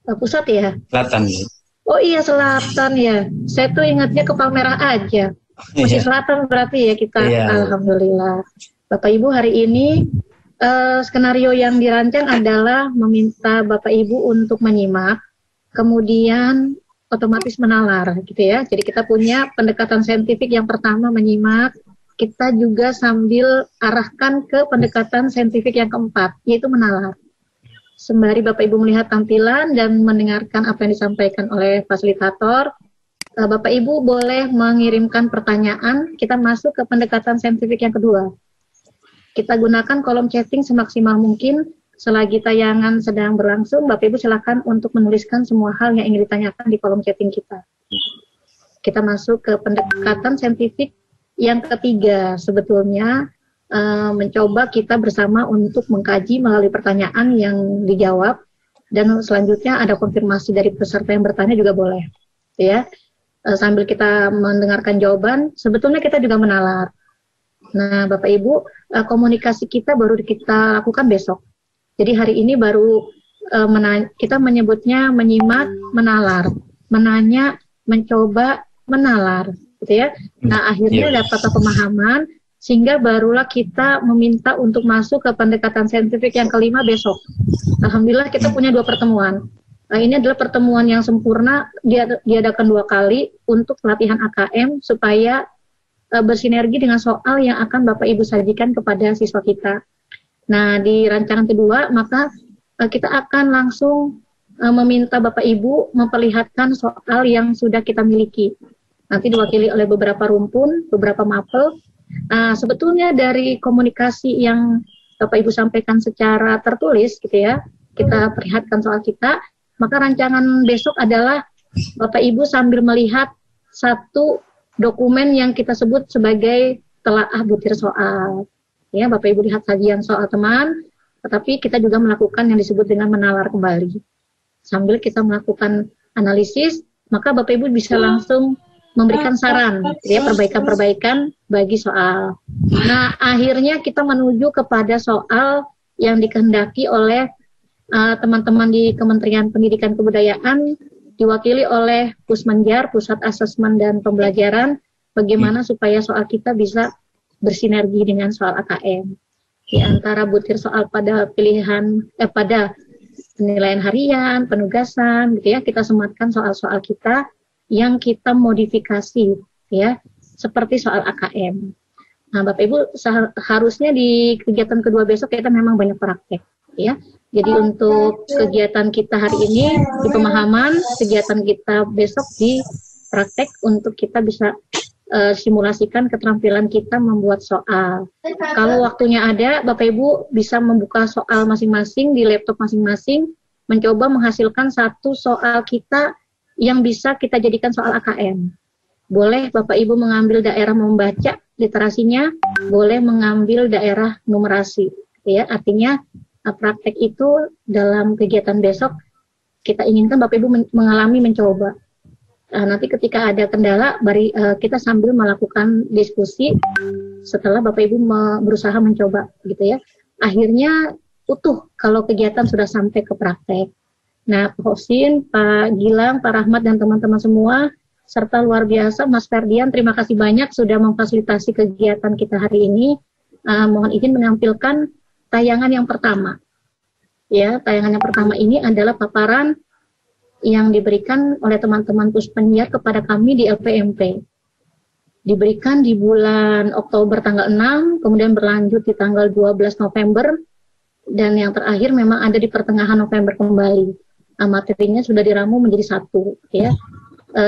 Pusat ya? Selatan ya. Oh iya selatan ya. Saya tuh ingatnya ke Palmerah aja. Masih Iya. selatan berarti ya kita. Iya. Alhamdulillah. Bapak Ibu hari ini skenario yang dirancang adalah meminta Bapak Ibu untuk menyimak, kemudian otomatis menalar gitu ya. Jadi kita punya pendekatan saintifik yang pertama menyimak, kita juga sambil arahkan ke pendekatan saintifik yang keempat, yaitu menalar. Sembari Bapak Ibu melihat tampilan dan mendengarkan apa yang disampaikan oleh fasilitator, Bapak Ibu boleh mengirimkan pertanyaan. Kita masuk ke pendekatan saintifik yang kedua. Kita gunakan kolom chatting semaksimal mungkin. Selagi tayangan sedang berlangsung, Bapak Ibu silakan untuk menuliskan semua hal yang ingin ditanyakan di kolom chatting kita. Kita masuk ke pendekatan saintifik yang ketiga. Sebetulnya mencoba kita bersama untuk mengkaji melalui pertanyaan yang dijawab, dan selanjutnya ada konfirmasi dari peserta yang bertanya juga boleh, ya. Sambil kita mendengarkan jawaban, sebetulnya kita juga menalar. Nah, Bapak Ibu, komunikasi kita baru kita lakukan besok. Jadi hari ini baru kita menyebutnya menyimak, menalar, menanya, mencoba, menalar, gitu ya. Nah, akhirnya dapat pemahaman, sehingga barulah kita meminta untuk masuk ke pendekatan saintifik yang kelima besok. Alhamdulillah kita punya 2 pertemuan. Nah, ini adalah pertemuan yang sempurna, diadakan 2 kali untuk pelatihan AKM supaya bersinergi dengan soal yang akan Bapak Ibu sajikan kepada siswa kita. Nah, di rancangan kedua, maka kita akan langsung meminta Bapak Ibu memperlihatkan soal yang sudah kita miliki. Nanti diwakili oleh beberapa rumpun, beberapa mapel. Sebetulnya dari komunikasi yang Bapak Ibu sampaikan secara tertulis gitu ya, kita perlihatkan soal kita, maka rancangan besok adalah Bapak Ibu sambil melihat satu dokumen yang kita sebut sebagai telaah butir soal. Ya, Bapak Ibu lihat sajian soal teman, tetapi kita juga melakukan yang disebut dengan menalar kembali. Sambil kita melakukan analisis, maka Bapak Ibu bisa langsung memberikan saran, ya, perbaikan-perbaikan bagi soal. Nah, akhirnya kita menuju kepada soal yang dikehendaki oleh teman-teman di Kementerian Pendidikan Kebudayaan, diwakili oleh Pusmenjar, Pusat Asesmen dan Pembelajaran, bagaimana supaya soal kita bisa bersinergi dengan soal AKM. Di antara butir soal pada pada penilaian harian, penugasan, gitu ya, kita sematkan soal-soal kita yang kita modifikasi, ya, seperti soal AKM. Nah, Bapak Ibu, harusnya di kegiatan kedua besok kita memang banyak praktek, ya. Jadi untuk kegiatan kita hari ini di pemahaman, kegiatan kita besok di praktek untuk kita bisa simulasikan keterampilan kita membuat soal. Kalau waktunya ada, Bapak Ibu bisa membuka soal masing-masing di laptop masing-masing, mencoba menghasilkan satu soal kita yang bisa kita jadikan soal AKM. Boleh Bapak Ibu mengambil daerah membaca literasinya, boleh mengambil daerah numerasi, ya. Artinya praktek itu dalam kegiatan besok kita inginkan Bapak Ibu mengalami, mencoba. Nanti ketika ada kendala, kita sambil melakukan diskusi setelah Bapak Ibu berusaha mencoba, gitu ya. Akhirnya utuh kalau kegiatan sudah sampai ke praktek. Nah, Pak Hosin, Pak Gilang, Pak Rahmat, dan teman-teman semua, serta luar biasa Mas Ferdian, terima kasih banyak sudah memfasilitasi kegiatan kita hari ini. Mohon izin menampilkan tayangan yang pertama. Ya, tayangan yang pertama ini adalah paparan yang diberikan oleh teman-teman Puspenjar kepada kami di LPMP. Diberikan di bulan Oktober tanggal 6, kemudian berlanjut di tanggal 12 November, dan yang terakhir memang ada di pertengahan November kembali. Materinya sudah diramu menjadi satu, ya.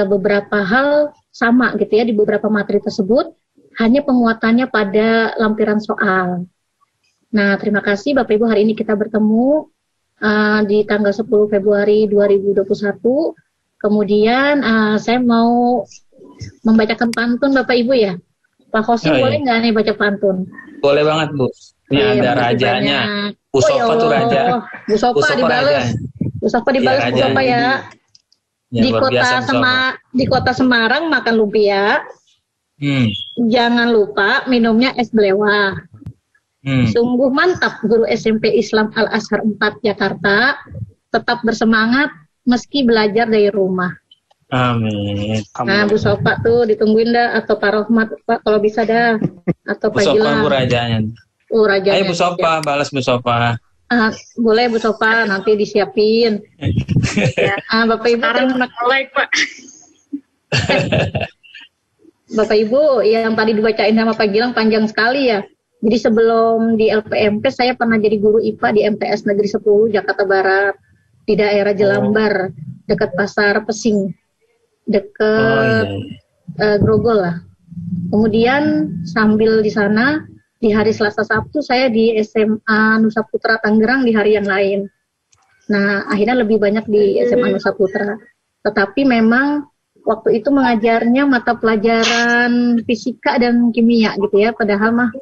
Beberapa hal sama gitu ya di beberapa materi tersebut, hanya penguatannya pada lampiran soal. Nah, terima kasih Bapak Ibu, hari ini kita bertemu di tanggal 10 Februari 2021. Kemudian saya mau membacakan pantun Bapak Ibu ya. Pak Hosin boleh nggak nih baca pantun? Boleh banget Bu. Ini ada rajanya. Bu Sofa tuh raja. Bu Sofa dibales. Bu Sofa dibales Bu Sofa ya. Di kota Semarang makan lumpia. Jangan lupa minumnya es belewah. Sungguh mantap guru SMP Islam Al Azhar 4 Jakarta. Tetap bersemangat, meski belajar dari rumah. Amin. Nah, Bu Sofa tuh ditungguin dah, atau Pak Rohmat, Pak, kalau bisa dah, atau Bu Pak Sofa, Gilang. Bu rajanya. Rajanya. Ayo Bu Sofa, balas Bu Sofa. Boleh Bu Sofa, nanti disiapin. Ya, Bapak Ibu sekarang like Pak. Bapak Ibu, yang tadi dibacain sama Pak Gilang panjang sekali ya. Jadi sebelum di LPMP saya pernah jadi guru IPA di MTS Negeri 10 Jakarta Barat, di daerah Jelambar, dekat Pasar Pesing, dekat Grogol lah. Kemudian sambil di sana, di hari Selasa Sabtu saya di SMA Nusa Putra Tangerang di hari yang lain. Nah, akhirnya lebih banyak di SMA Nusa Putra. Tetapi memang waktu itu mengajarnya mata pelajaran fisika dan kimia gitu ya. Padahal mah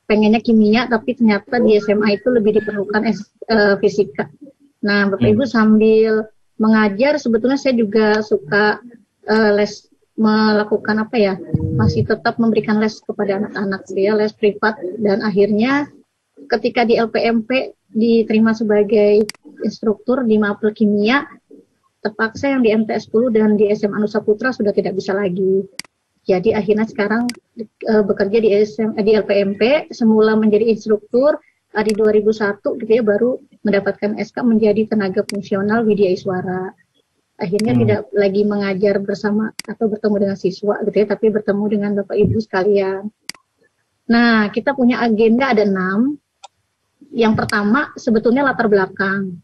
pengennya kimia, tapi ternyata di SMA itu lebih diperlukan fisika. Nah, Bapak Ibu sambil mengajar, sebetulnya saya juga suka les, melakukan apa ya, masih tetap memberikan les kepada anak-anak ya, les privat. Dan akhirnya ketika di LPMP diterima sebagai instruktur di Mapel Kimia, terpaksa yang di MTS 10 dan di SMA Nusa Putra sudah tidak bisa lagi. Jadi akhirnya sekarang bekerja di LPMP, semula menjadi instruktur di 2001 gitu ya, baru mendapatkan SK menjadi tenaga fungsional Widya Iswara. Akhirnya tidak lagi mengajar bersama atau bertemu dengan siswa gitu ya, tapi bertemu dengan Bapak Ibu sekalian. Nah, kita punya agenda ada 6. Yang pertama sebetulnya latar belakang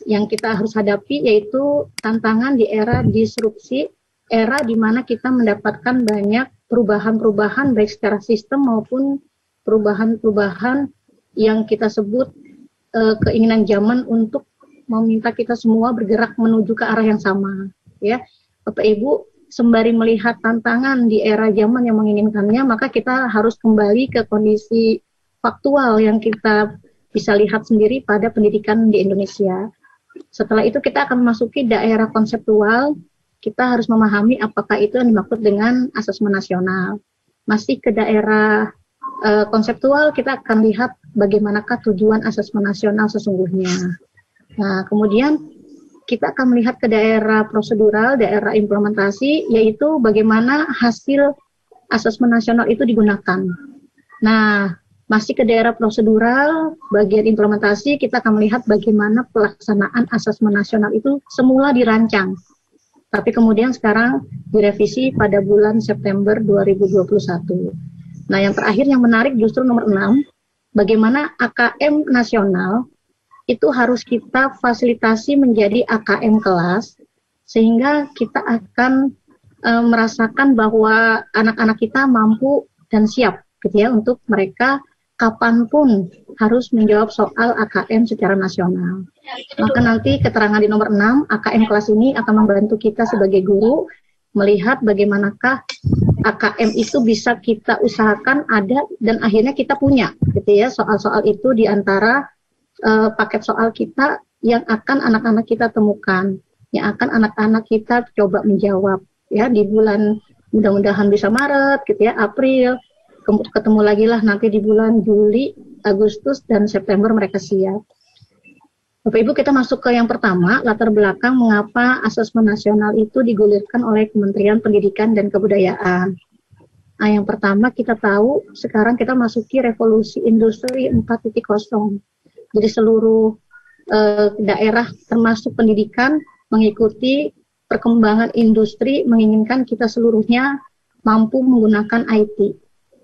yang kita harus hadapi, yaitu tantangan di era disrupsi, era di mana kita mendapatkan banyak perubahan-perubahan baik secara sistem maupun perubahan-perubahan yang kita sebut keinginan zaman untuk meminta kita semua bergerak menuju ke arah yang sama. Ya, Bapak Ibu, sembari melihat tantangan di era zaman yang menginginkannya, maka kita harus kembali ke kondisi faktual yang kita bisa lihat sendiri pada pendidikan di Indonesia. Setelah itu kita akan memasuki daerah konseptual. Kita harus memahami apakah itu yang dimaksud dengan asesmen nasional. Masih ke daerah konseptual, kita akan lihat bagaimanakah tujuan asesmen nasional sesungguhnya. Nah, kemudian kita akan melihat ke daerah prosedural, daerah implementasi, yaitu bagaimana hasil asesmen nasional itu digunakan. Nah, masih ke daerah prosedural, bagian implementasi, kita akan melihat bagaimana pelaksanaan asesmen nasional itu semula dirancang. Tapi kemudian sekarang direvisi pada bulan September 2021. Nah, yang terakhir yang menarik justru nomor 6, bagaimana AKM nasional itu harus kita fasilitasi menjadi AKM kelas, sehingga kita akan merasakan bahwa anak-anak kita mampu dan siap gitu ya, untuk mereka kapanpun harus menjawab soal AKM secara nasional. Maka nanti keterangan di nomor 6, AKM kelas ini akan membantu kita sebagai guru melihat bagaimanakah AKM itu bisa kita usahakan ada dan akhirnya kita punya gitu ya, soal-soal itu di antara paket soal kita yang akan anak-anak kita temukan, yang akan anak-anak kita coba menjawab ya di bulan, mudah-mudahan bisa Maret gitu ya, April, ketemu lagi lah nanti di bulan Juli, Agustus, dan September mereka siap. Bapak Ibu, kita masuk ke yang pertama, latar belakang mengapa asesmen nasional itu digulirkan oleh Kementerian Pendidikan dan Kebudayaan. Nah, yang pertama kita tahu sekarang kita masuki revolusi industri 4.0. Jadi seluruh daerah termasuk pendidikan mengikuti perkembangan industri, menginginkan kita seluruhnya mampu menggunakan IT.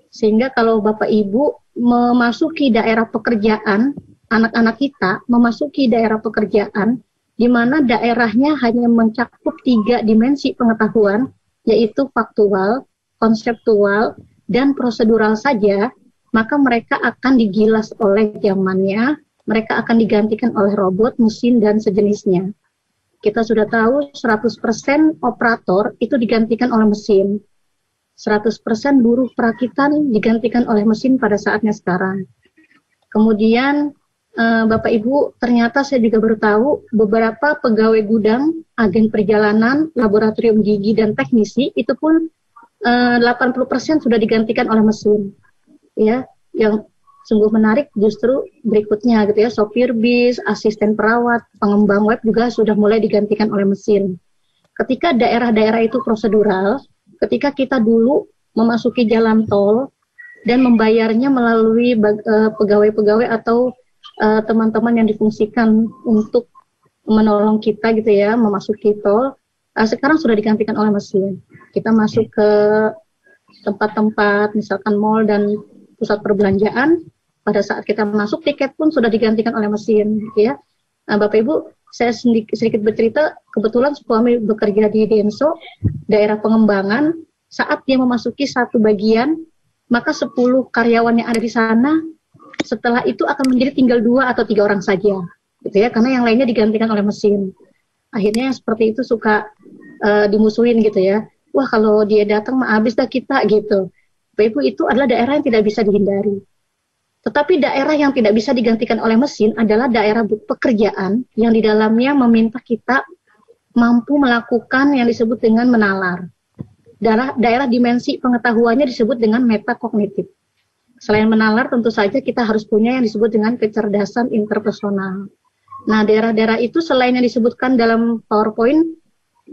Sehingga kalau Bapak Ibu memasuki daerah pekerjaan, anak-anak kita memasuki daerah pekerjaan, di mana daerahnya hanya mencakup 3 dimensi pengetahuan, yaitu faktual, konseptual, dan prosedural saja, maka mereka akan digilas oleh zamannya, mereka akan digantikan oleh robot, mesin, dan sejenisnya. Kita sudah tahu 100% operator itu digantikan oleh mesin. 100% buruh perakitan digantikan oleh mesin pada saatnya sekarang. Kemudian Bapak Ibu, ternyata saya juga baru tahu beberapa pegawai gudang, agen perjalanan, laboratorium gigi, dan teknisi itu pun 80% sudah digantikan oleh mesin. Ya, yang sungguh menarik justru berikutnya gitu ya, sopir bis, asisten perawat, pengembang web juga sudah mulai digantikan oleh mesin. Ketika daerah-daerah itu prosedural, ketika kita dulu memasuki jalan tol dan membayarnya melalui pegawai-pegawai atau teman-teman yang difungsikan untuk menolong kita gitu ya, memasuki tol, sekarang sudah digantikan oleh mesin. Kita masuk ke tempat-tempat misalkan mall dan pusat perbelanjaan, pada saat kita masuk tiket pun sudah digantikan oleh mesin gitu ya. Bapak Ibu, saya sedikit bercerita, kebetulan suami bekerja di Denso, daerah pengembangan. Saat dia memasuki satu bagian, maka 10 karyawan yang ada di sana, setelah itu akan menjadi tinggal 2 atau 3 orang saja, gitu ya, karena yang lainnya digantikan oleh mesin. Akhirnya seperti itu suka dimusuhin gitu ya. Wah, kalau dia datang mah habis dah kita gitu. Bapak Ibu, itu adalah daerah yang tidak bisa dihindari. Tetapi daerah yang tidak bisa digantikan oleh mesin adalah daerah pekerjaan yang di dalamnya meminta kita mampu melakukan yang disebut dengan menalar. Daerah dimensi pengetahuannya disebut dengan metakognitif. Selain menalar, tentu saja kita harus punya yang disebut dengan kecerdasan interpersonal. Nah, daerah-daerah itu selain yang disebutkan dalam PowerPoint,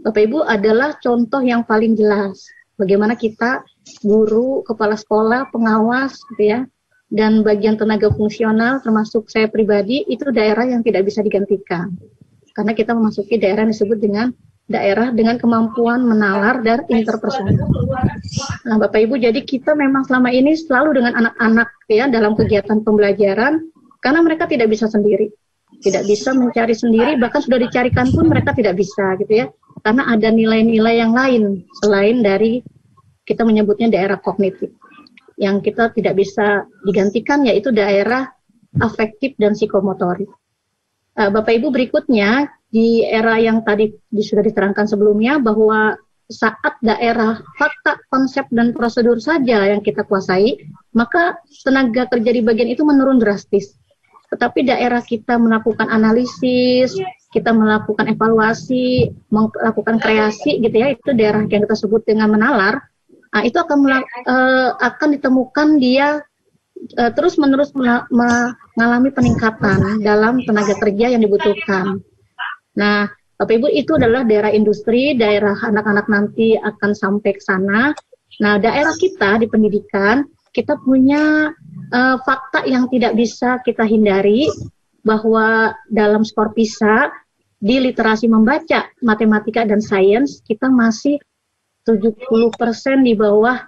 Bapak Ibu, adalah contoh yang paling jelas. Bagaimana kita, guru, kepala sekolah, pengawas, gitu ya, dan bagian tenaga fungsional, termasuk saya pribadi, itu daerah yang tidak bisa digantikan. Karena kita memasuki daerah yang disebut dengan daerah dengan kemampuan menalar dan interpersonal. Nah, Bapak Ibu, jadi kita memang selama ini selalu dengan anak-anak ya dalam kegiatan pembelajaran, karena mereka tidak bisa sendiri, tidak bisa mencari sendiri, bahkan sudah dicarikan pun mereka tidak bisa gitu ya, karena ada nilai-nilai yang lain selain dari kita menyebutnya daerah kognitif. Yang kita tidak bisa digantikan yaitu daerah afektif dan psikomotorik. Bapak Ibu, berikutnya di era yang tadi sudah diterangkan sebelumnya bahwa saat daerah fakta, konsep, dan prosedur saja yang kita kuasai, maka tenaga kerja di bagian itu menurun drastis. Tetapi daerah kita melakukan analisis, kita melakukan evaluasi, melakukan kreasi gitu ya, itu daerah yang kita sebut dengan menalar. Nah, itu akan ditemukan dia terus-menerus mengalami peningkatan dalam tenaga kerja yang dibutuhkan. Nah, Bapak Ibu, itu adalah daerah industri, daerah anak-anak nanti akan sampai ke sana. Nah, daerah kita di pendidikan, kita punya fakta yang tidak bisa kita hindari, bahwa dalam skor PISA, di literasi membaca, matematika, dan sains, kita masih 70% di bawah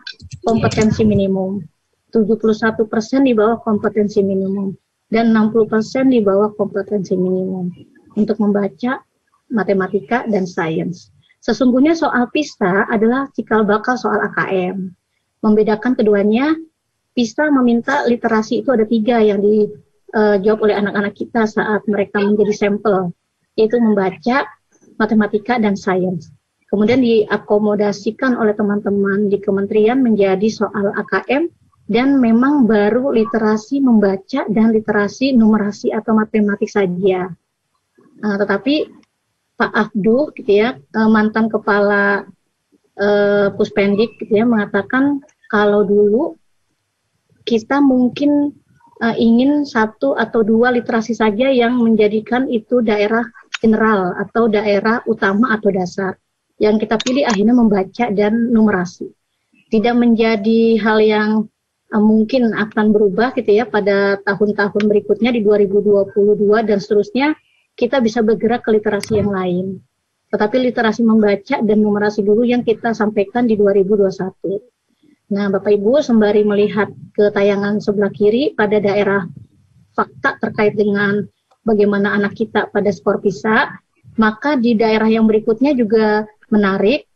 kompetensi minimum, 71% di bawah kompetensi minimum, dan 60% di bawah kompetensi minimum untuk membaca, matematika, dan sains. Sesungguhnya soal PISA adalah cikal bakal soal AKM. Membedakan keduanya, PISA meminta literasi itu ada 3 yang dijawab oleh anak-anak kita saat mereka menjadi sampel, yaitu membaca, matematika, dan sains. Kemudian diakomodasikan oleh teman-teman di kementerian menjadi soal AKM, dan memang baru literasi membaca dan literasi numerasi atau matematik saja. Tetapi Pak Abduh gitu ya, mantan kepala Puspendik gitu ya, mengatakan kalau dulu kita mungkin ingin 1 atau 2 literasi saja yang menjadikan itu daerah general atau daerah utama atau dasar. Yang kita pilih akhirnya membaca dan numerasi. Tidak menjadi hal yang mungkin akan berubah gitu ya pada tahun-tahun berikutnya di 2022 dan seterusnya, kita bisa bergerak ke literasi yang lain. Tetapi literasi membaca dan numerasi dulu yang kita sampaikan di 2021. Nah, Bapak Ibu, sembari melihat ke tayangan sebelah kiri pada daerah fakta terkait dengan bagaimana anak kita pada skor PISA, maka di daerah yang berikutnya juga menarik,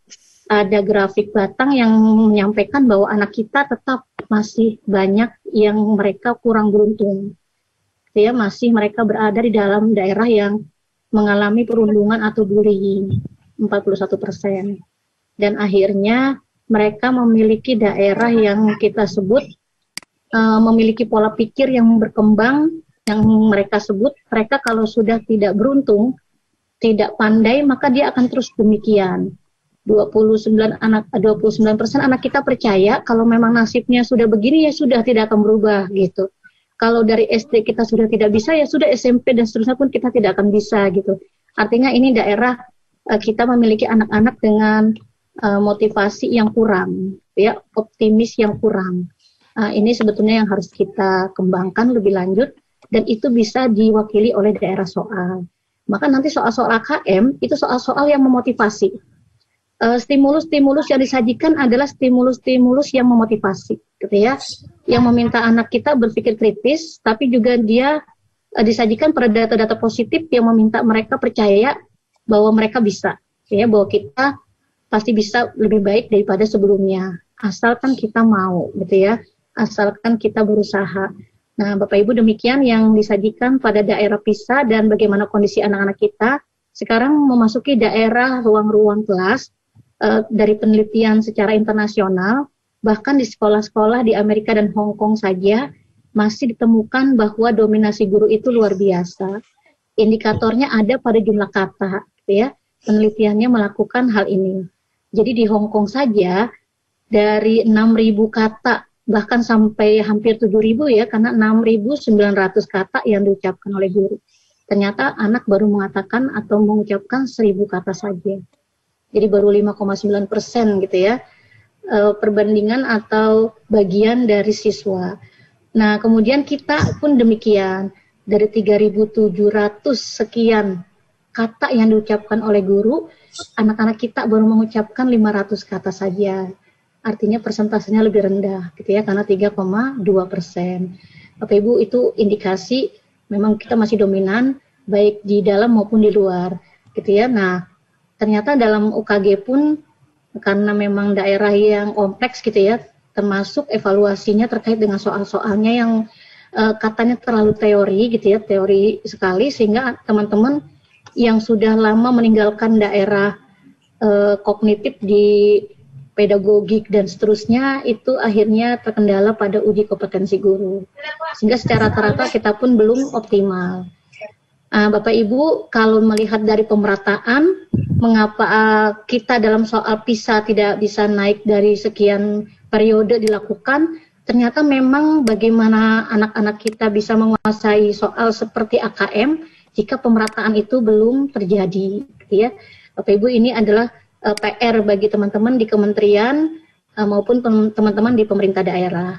ada grafik batang yang menyampaikan bahwa anak kita tetap masih banyak yang mereka kurang beruntung. Ya, masih mereka berada di dalam daerah yang mengalami perundungan atau bullying, 41%. Dan akhirnya mereka memiliki daerah yang kita sebut memiliki pola pikir yang berkembang, yang mereka sebut mereka kalau sudah tidak beruntung, tidak pandai, maka dia akan terus demikian. 29% anak kita percaya kalau memang nasibnya sudah begini ya sudah tidak akan berubah gitu. kalau dari SD kita sudah tidak bisa, ya sudah SMP dan seterusnya pun kita tidak akan bisa gitu. Artinya ini daerah kita memiliki anak-anak dengan motivasi yang kurang, ya, optimis yang kurang. Ini sebetulnya yang harus kita kembangkan lebih lanjut, dan itu bisa diwakili oleh daerah soal. Maka nanti soal-soal AKM itu soal-soal yang memotivasi. Stimulus-stimulus yang disajikan adalah stimulus-stimulus yang memotivasi, gitu ya, yang meminta anak kita berpikir kritis, tapi juga dia disajikan pada data-data positif yang meminta mereka percaya bahwa mereka bisa, ya, bahwa kita pasti bisa lebih baik daripada sebelumnya, asalkan kita mau, gitu ya, asalkan kita berusaha. Nah, Bapak Ibu, demikian yang disajikan pada daerah PISA dan bagaimana kondisi anak-anak kita sekarang memasuki daerah ruang-ruang kelas. Dari penelitian secara internasional, bahkan di sekolah-sekolah di Amerika dan Hong Kong saja masih ditemukan bahwa dominasi guru itu luar biasa. Indikatornya ada pada jumlah kata, ya. Penelitiannya melakukan hal ini. Jadi di Hong Kong saja dari 6.000 kata bahkan sampai hampir 7.000, ya, karena 6.900 kata yang diucapkan oleh guru. Ternyata anak baru mengatakan atau mengucapkan 1.000 kata saja. Jadi baru 5,9% gitu ya, perbandingan atau bagian dari siswa. Nah, kemudian kita pun demikian, dari 3.700 sekian kata yang diucapkan oleh guru, anak-anak kita baru mengucapkan 500 kata saja. Artinya persentasenya lebih rendah gitu ya, karena 3,2%. Bapak Ibu, itu indikasi memang kita masih dominan baik di dalam maupun di luar gitu ya. Nah, ternyata dalam UKG pun karena memang daerah yang kompleks gitu ya, termasuk evaluasinya terkait dengan soal-soalnya yang katanya terlalu teori gitu ya, teori sekali, sehingga teman-teman yang sudah lama meninggalkan daerah kognitif di pedagogik dan seterusnya itu akhirnya terkendala pada uji kompetensi guru, sehingga secara rata-rata kita pun belum optimal. Bapak Ibu, kalau melihat dari pemerataan, mengapa kita dalam soal PISA tidak bisa naik dari sekian periode dilakukan, ternyata memang bagaimana anak-anak kita bisa menguasai soal seperti AKM jika pemerataan itu belum terjadi, gitu ya. Bapak Ibu, ini adalah PR bagi teman-teman di kementerian maupun teman-teman di pemerintah daerah.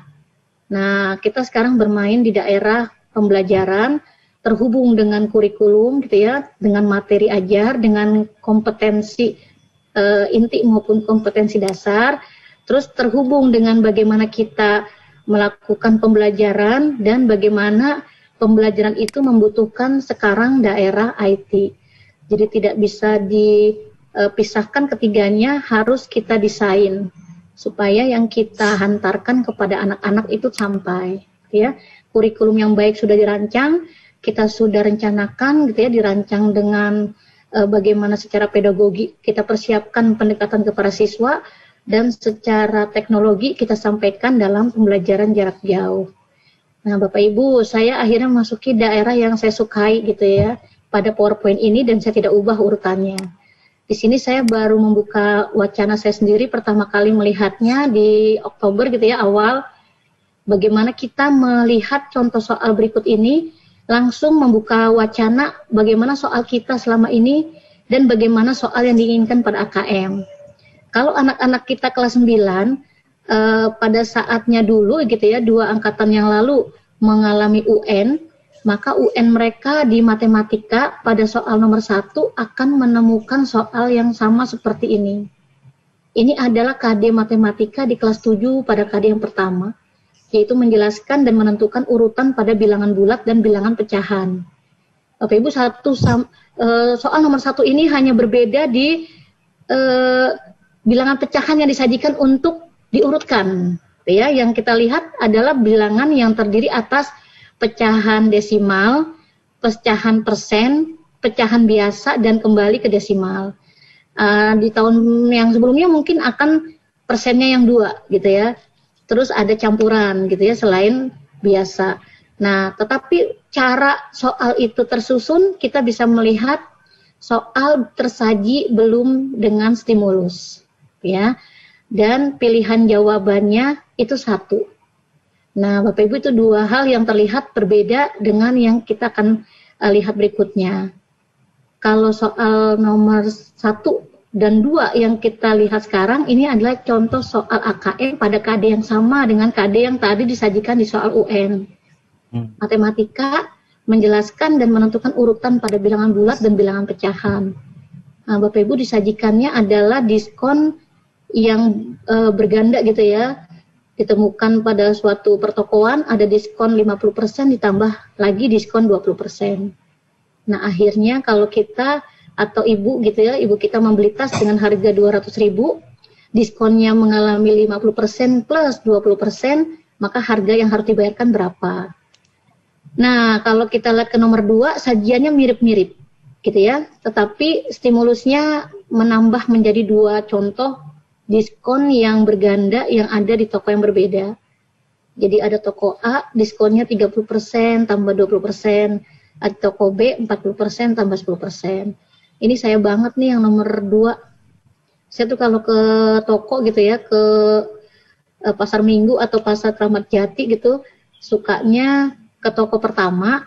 Nah, kita sekarang bermain di daerah pembelajaran, terhubung dengan kurikulum gitu ya, dengan materi ajar, dengan kompetensi inti maupun kompetensi dasar, terus terhubung dengan bagaimana kita melakukan pembelajaran dan bagaimana pembelajaran itu membutuhkan sekarang daerah IT. Jadi tidak bisa dipisahkan ketiganya, harus kita desain supaya yang kita hantarkan kepada anak-anak itu sampai, ya. Kurikulum yang baik sudah dirancang, kita sudah rencanakan gitu ya, dirancang dengan bagaimana secara pedagogi kita persiapkan pendekatan kepada siswa, dan secara teknologi kita sampaikan dalam pembelajaran jarak jauh. Nah, Bapak Ibu, saya akhirnya masuki daerah yang saya sukai gitu ya pada PowerPoint ini, dan saya tidak ubah urutannya. Di sini saya baru membuka wacana saya sendiri, pertama kali melihatnya di Oktober gitu ya, awal, bagaimana kita melihat contoh soal berikut ini, langsung membuka wacana bagaimana soal kita selama ini dan bagaimana soal yang diinginkan pada AKM. Kalau anak-anak kita kelas 9 pada saatnya dulu gitu ya, 2 angkatan yang lalu mengalami UN, maka UN mereka di matematika pada soal nomor 1 akan menemukan soal yang sama seperti ini. Ini adalah KD matematika di kelas 7 pada KD yang pertama, yaitu menjelaskan dan menentukan urutan pada bilangan bulat dan bilangan pecahan. Bapak Ibu, soal nomor 1 ini hanya berbeda di bilangan pecahan yang disajikan untuk diurutkan. Ya, yang kita lihat adalah bilangan yang terdiri atas pecahan desimal, pecahan persen, pecahan biasa, dan kembali ke desimal. Di tahun yang sebelumnya mungkin akan persennya yang 2 gitu ya. Terus ada campuran gitu ya selain biasa. Nah, tetapi cara soal itu tersusun, kita bisa melihat soal tersaji belum dengan stimulus, ya. Dan pilihan jawabannya itu 1. Nah, Bapak Ibu, itu dua hal yang terlihat berbeda dengan yang kita akan lihat berikutnya. Kalau soal nomor 1 dan 2 yang kita lihat sekarang, ini adalah contoh soal AKM pada KD yang sama dengan KD yang tadi disajikan di soal UN. Matematika menjelaskan dan menentukan urutan pada bilangan bulat dan bilangan pecahan. Nah, Bapak Ibu, disajikannya adalah diskon yang berganda gitu ya. Ditemukan pada suatu pertokoan ada diskon 50% ditambah lagi diskon 20%. Nah, akhirnya kalau kita atau ibu gitu ya, ibu kita membeli tas dengan harga 200.000, diskonnya mengalami 50% plus 20%, maka harga yang harus dibayarkan berapa? Nah, kalau kita lihat ke nomor 2, sajiannya mirip-mirip gitu ya, tetapi stimulusnya menambah menjadi 2 contoh diskon yang berganda yang ada di toko yang berbeda. Jadi ada toko A, diskonnya 30% tambah 20%, ada toko B 40% tambah 10%. Ini saya banget nih yang nomor 2. Saya tuh kalau ke toko gitu ya, ke pasar Minggu atau pasar Kramat Jati gitu, sukanya ke toko pertama,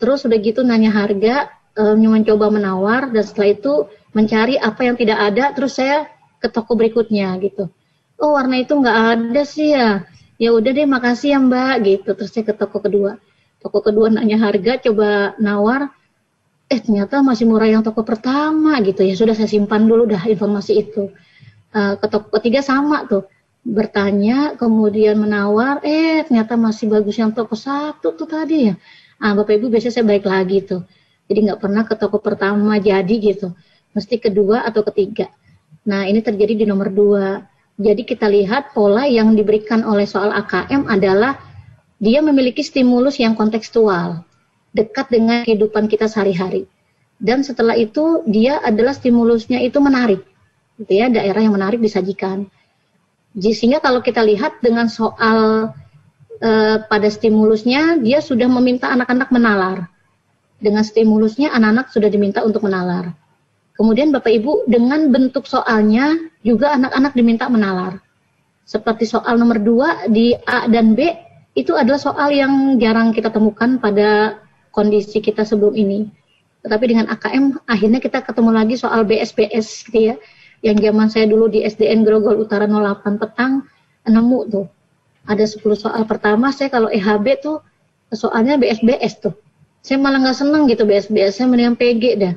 terus udah gitu nanya harga, mencoba menawar, dan setelah itu mencari apa yang tidak ada, terus saya ke toko berikutnya gitu. Oh, warna itu nggak ada sih ya. Ya udah deh, makasih ya Mbak gitu. Terus saya ke toko kedua. Toko kedua nanya harga, coba nawar, ternyata masih murah yang toko pertama gitu ya. Sudah, saya simpan dulu dah informasi itu. Ke toko ketiga sama tuh, bertanya kemudian menawar, ternyata masih bagus yang toko 1 tuh tadi ya. Bapak Ibu, biasanya saya balik lagi tuh. Jadi nggak pernah ke toko pertama jadi gitu, mesti kedua atau ketiga. Nah, ini terjadi di nomor 2. Jadi kita lihat pola yang diberikan oleh soal AKM adalah dia memiliki stimulus yang kontekstual, dekat dengan kehidupan kita sehari-hari. Dan setelah itu dia adalah stimulusnya itu menarik, gitu ya, daerah yang menarik disajikan. Sehingga kalau kita lihat dengan soal pada stimulusnya, dia sudah meminta anak-anak menalar. Dengan stimulusnya anak-anak sudah diminta untuk menalar. Kemudian Bapak Ibu, dengan bentuk soalnya juga anak-anak diminta menalar. Seperti soal nomor 2 di A dan B, itu adalah soal yang jarang kita temukan pada kondisi kita sebelum ini. Tetapi dengan AKM, akhirnya kita ketemu lagi soal BSBS gitu ya. Yang zaman saya dulu di SDN Grogol Utara 08 petang, nemu tuh. Ada 10 soal pertama, saya kalau EHB tuh, soalnya BSBS tuh. Saya malah nggak seneng gitu BSBS, saya mendingan PG dah.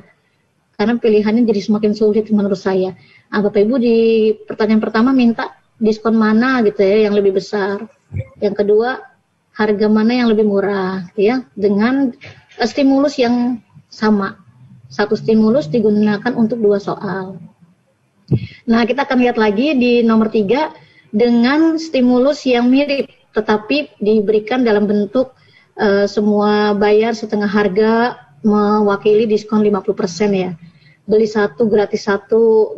Karena pilihannya jadi semakin sulit menurut saya. Bapak Ibu di pertanyaan pertama minta diskon mana gitu ya yang lebih besar. Yang kedua, harga mana yang lebih murah gitu ya, dengan stimulus yang sama. Satu stimulus digunakan untuk 2 soal. Nah, kita akan lihat lagi di nomor 3 dengan stimulus yang mirip tetapi diberikan dalam bentuk semua bayar setengah harga, mewakili diskon 50% ya. Beli 1 gratis 1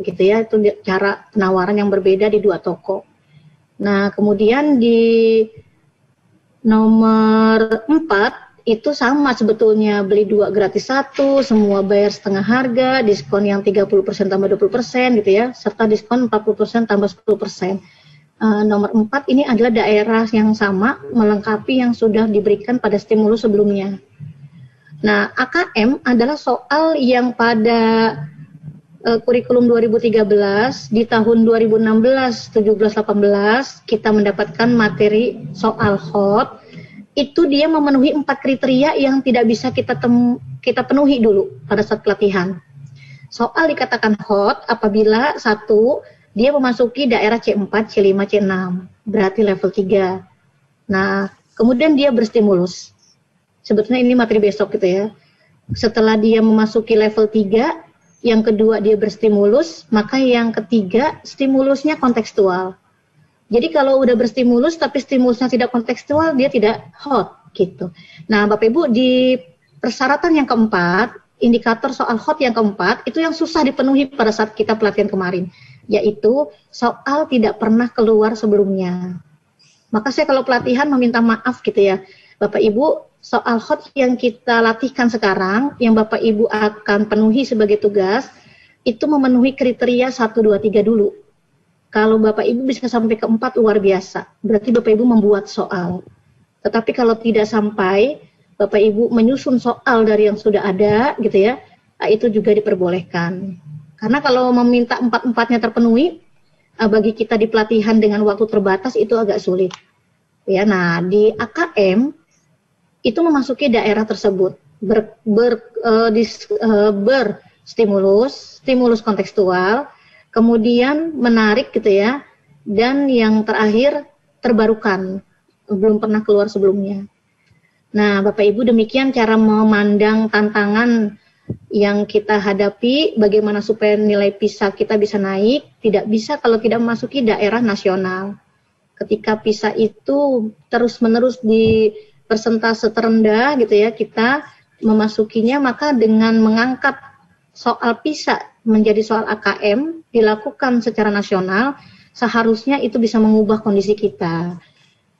gitu ya, itu cara penawaran yang berbeda di 2 toko. Nah, kemudian di nomor 4 itu sama sebetulnya, beli 2 gratis 1, semua bayar setengah harga, diskon yang 30% tambah 20% gitu ya, serta diskon 40% tambah 10%. Nomor 4 ini adalah daerah yang sama, melengkapi yang sudah diberikan pada stimulus sebelumnya. Nah, AKM adalah soal yang pada kurikulum 2013, di tahun 2016, 17, 18, kita mendapatkan materi soal hot, itu dia memenuhi 4 kriteria yang tidak bisa kita penuhi dulu pada saat pelatihan. Soal dikatakan hot apabila 1, dia memasuki daerah C4, C5, C6, berarti level 3. Nah, kemudian dia berstimulus. Sebetulnya ini materi besok gitu ya. Setelah dia memasuki level 3, yang kedua dia berstimulus, maka yang ketiga stimulusnya kontekstual. Jadi kalau udah berstimulus tapi stimulusnya tidak kontekstual, dia tidak hot gitu. Nah, Bapak Ibu, di persyaratan yang keempat, indikator soal hot yang keempat, itu yang susah dipenuhi pada saat kita pelatihan kemarin, yaitu soal tidak pernah keluar sebelumnya. Maka saya kalau pelatihan meminta maaf gitu ya, Bapak Ibu, soal hot yang kita latihkan sekarang, yang Bapak Ibu akan penuhi sebagai tugas, itu memenuhi kriteria 1, 2, 3 dulu. Kalau Bapak Ibu bisa sampai ke 4 luar biasa, berarti Bapak Ibu membuat soal. Tetapi kalau tidak sampai, Bapak Ibu menyusun soal dari yang sudah ada, gitu ya, itu juga diperbolehkan. Karena kalau meminta 4-4-nya terpenuhi, bagi kita di pelatihan dengan waktu terbatas itu agak sulit. Ya, nah di AKM itu memasuki daerah tersebut stimulus kontekstual, kemudian menarik gitu ya, dan yang terakhir terbarukan, belum pernah keluar sebelumnya. Nah, Bapak Ibu, demikian cara memandang tantangan yang kita hadapi, bagaimana supaya nilai PISA kita bisa naik. Tidak bisa kalau tidak memasuki daerah nasional. Ketika PISA itu terus-menerus di persentase terendah gitu ya, kita memasukinya, maka dengan mengangkat soal PISA menjadi soal AKM dilakukan secara nasional, seharusnya itu bisa mengubah kondisi kita.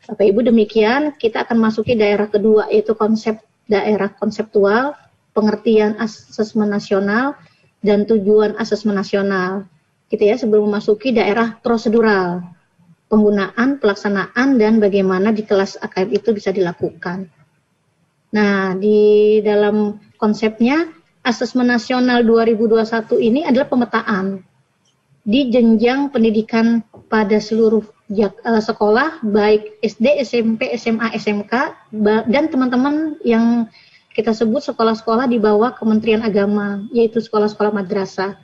Bapak Ibu, demikian kita akan masuki daerah kedua, yaitu konsep daerah konseptual, pengertian asesmen nasional dan tujuan asesmen nasional. Gitu ya, sebelum memasuki daerah prosedural, penggunaan, pelaksanaan, dan bagaimana di kelas AKM itu bisa dilakukan. Nah, di dalam konsepnya, asesmen nasional 2021 ini adalah pemetaan di jenjang pendidikan pada seluruh sekolah, baik SD, SMP, SMA, SMK, dan teman-teman yang kita sebut sekolah-sekolah di bawah Kementerian Agama, yaitu sekolah-sekolah madrasah,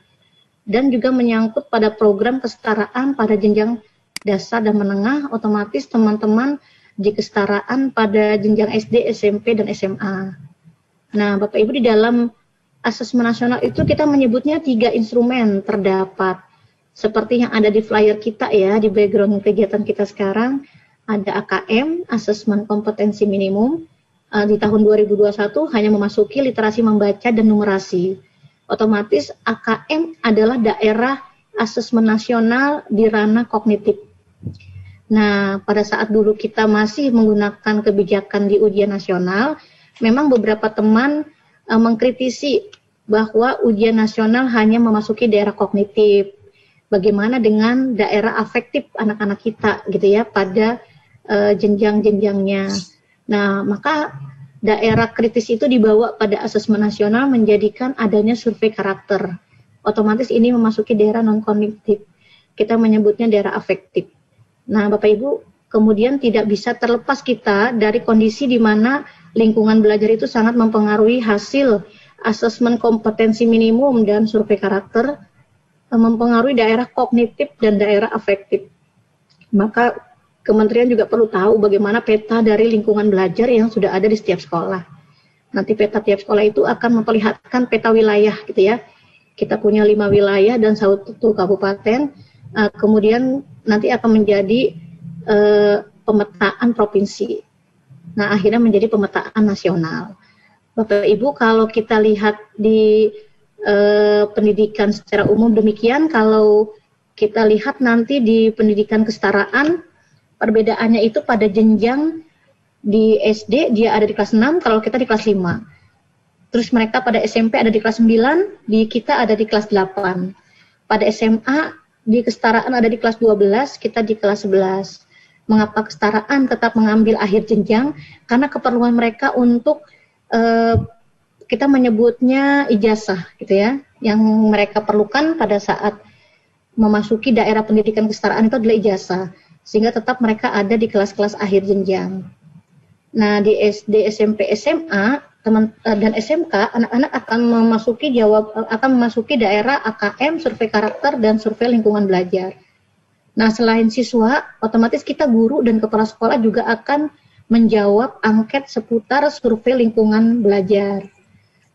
dan juga menyangkut pada program kesetaraan pada jenjang dasar dan menengah, otomatis teman-teman di kesetaraan pada jenjang SD, SMP, dan SMA. Nah, Bapak Ibu, di dalam asesmen nasional itu kita menyebutnya 3 instrumen terdapat. Seperti yang ada di flyer kita ya, di background kegiatan kita sekarang, ada AKM, Asesmen Kompetensi Minimum, di tahun 2021 hanya memasuki literasi membaca dan numerasi. Otomatis AKM adalah daerah asesmen nasional di ranah kognitif. Nah, pada saat dulu kita masih menggunakan kebijakan di ujian nasional, memang beberapa teman mengkritisi bahwa ujian nasional hanya memasuki daerah kognitif. Bagaimana dengan daerah afektif anak-anak kita gitu ya pada jenjang-jenjangnya. Nah, maka daerah kritis itu dibawa pada asesmen nasional menjadikan adanya survei karakter. Otomatis ini memasuki daerah non-kognitif. Kita menyebutnya daerah afektif. Nah, Bapak Ibu, kemudian tidak bisa terlepas kita dari kondisi di mana lingkungan belajar itu sangat mempengaruhi hasil asesmen kompetensi minimum dan survei karakter, mempengaruhi daerah kognitif dan daerah afektif. Maka Kementerian juga perlu tahu bagaimana peta dari lingkungan belajar yang sudah ada di setiap sekolah. Nanti peta tiap sekolah itu akan memperlihatkan peta wilayah gitu ya. Kita punya 5 wilayah dan 1 kabupaten. Kemudian nanti akan menjadi pemetaan provinsi. Nah, akhirnya menjadi pemetaan nasional. Bapak Ibu, kalau kita lihat di pendidikan secara umum demikian, kalau kita lihat nanti di pendidikan kesetaraan, perbedaannya itu pada jenjang di SD dia ada di kelas 6, kalau kita di kelas 5. Terus mereka pada SMP ada di kelas 9, di kita ada di kelas 8. Pada SMA di kesetaraan ada di kelas 12, kita di kelas 11. Mengapa kesetaraan tetap mengambil akhir jenjang? Karena keperluan mereka untuk kita menyebutnya ijazah gitu ya, yang mereka perlukan pada saat memasuki daerah pendidikan kesetaraan itu adalah ijazah, sehingga tetap mereka ada di kelas-kelas akhir jenjang. Nah, di SD, SMP, SMA dan SMK, anak-anak akan memasuki daerah AKM, survei karakter dan survei lingkungan belajar. Nah, selain siswa, otomatis kita guru dan kepala sekolah juga akan menjawab angket seputar survei lingkungan belajar.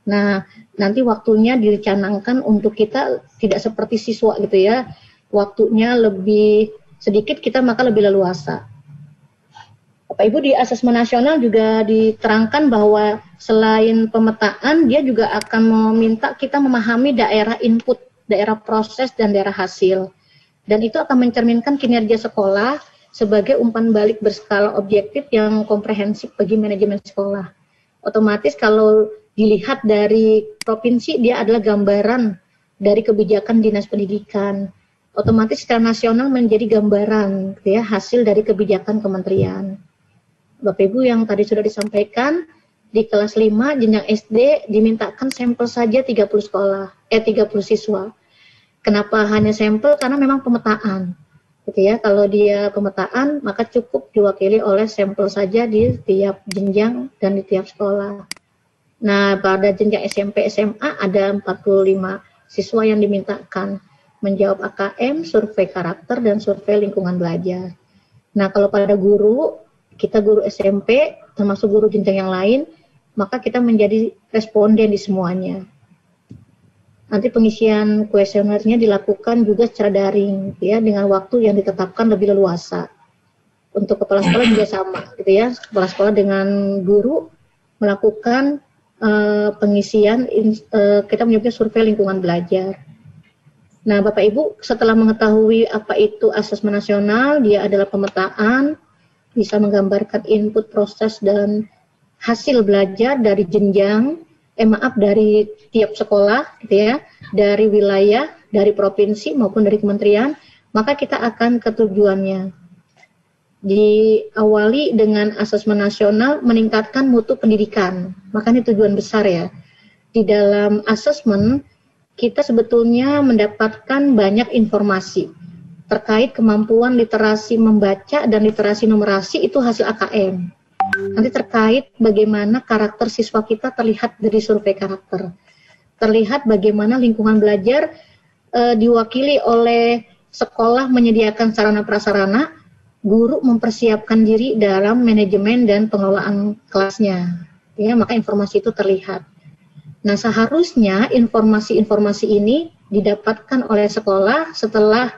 Nah, nanti waktunya dicanangkan untuk kita tidak seperti siswa gitu ya, waktunya lebih sedikit, kita maka lebih leluasa. Bapak Ibu, di asesmen nasional juga diterangkan bahwa selain pemetaan, dia juga akan meminta kita memahami daerah input, daerah proses, dan daerah hasil. Dan itu akan mencerminkan kinerja sekolah sebagai umpan balik berskala objektif yang komprehensif bagi manajemen sekolah. Otomatis kalau dilihat dari provinsi, dia adalah gambaran dari kebijakan dinas pendidikan. otomatis secara nasional menjadi gambaran gitu ya, hasil dari kebijakan kementerian. Bapak Ibu yang tadi sudah disampaikan, di kelas 5 jenjang SD dimintakan sampel saja 30 siswa. Kenapa hanya sampel? Karena memang pemetaan. Gitu ya, kalau dia pemetaan maka cukup diwakili oleh sampel saja di tiap jenjang dan di tiap sekolah. Nah, pada jenjang SMP SMA ada 45 siswa yang dimintakan menjawab AKM, survei karakter, dan survei lingkungan belajar. Nah, kalau pada guru, kita guru SMP, termasuk guru jenjang yang lain, maka kita menjadi responden di semuanya. Nanti pengisian kuesionernya dilakukan juga secara daring, ya, dengan waktu yang ditetapkan lebih leluasa. Untuk kepala sekolah juga sama, gitu ya. Kepala sekolah dengan guru melakukan pengisian, kita menyebutnya survei lingkungan belajar. Nah, Bapak Ibu, setelah mengetahui apa itu asesmen nasional, dia adalah pemetaan, bisa menggambarkan input, proses, dan hasil belajar dari jenjang, dari tiap sekolah, gitu ya, dari wilayah, dari provinsi maupun dari kementerian, maka kita akan ke tujuannya. Diawali dengan asesmen nasional meningkatkan mutu pendidikan, makanya tujuan besar ya. Di dalam asesmen kita sebetulnya mendapatkan banyak informasi terkait kemampuan literasi membaca dan literasi numerasi, itu hasil AKM. Nanti terkait bagaimana karakter siswa kita terlihat dari survei karakter. Terlihat bagaimana lingkungan belajar diwakili oleh sekolah menyediakan sarana prasarana, guru mempersiapkan diri dalam manajemen dan pengelolaan kelasnya. Ya, maka informasi itu terlihat. Nah, seharusnya informasi-informasi ini didapatkan oleh sekolah setelah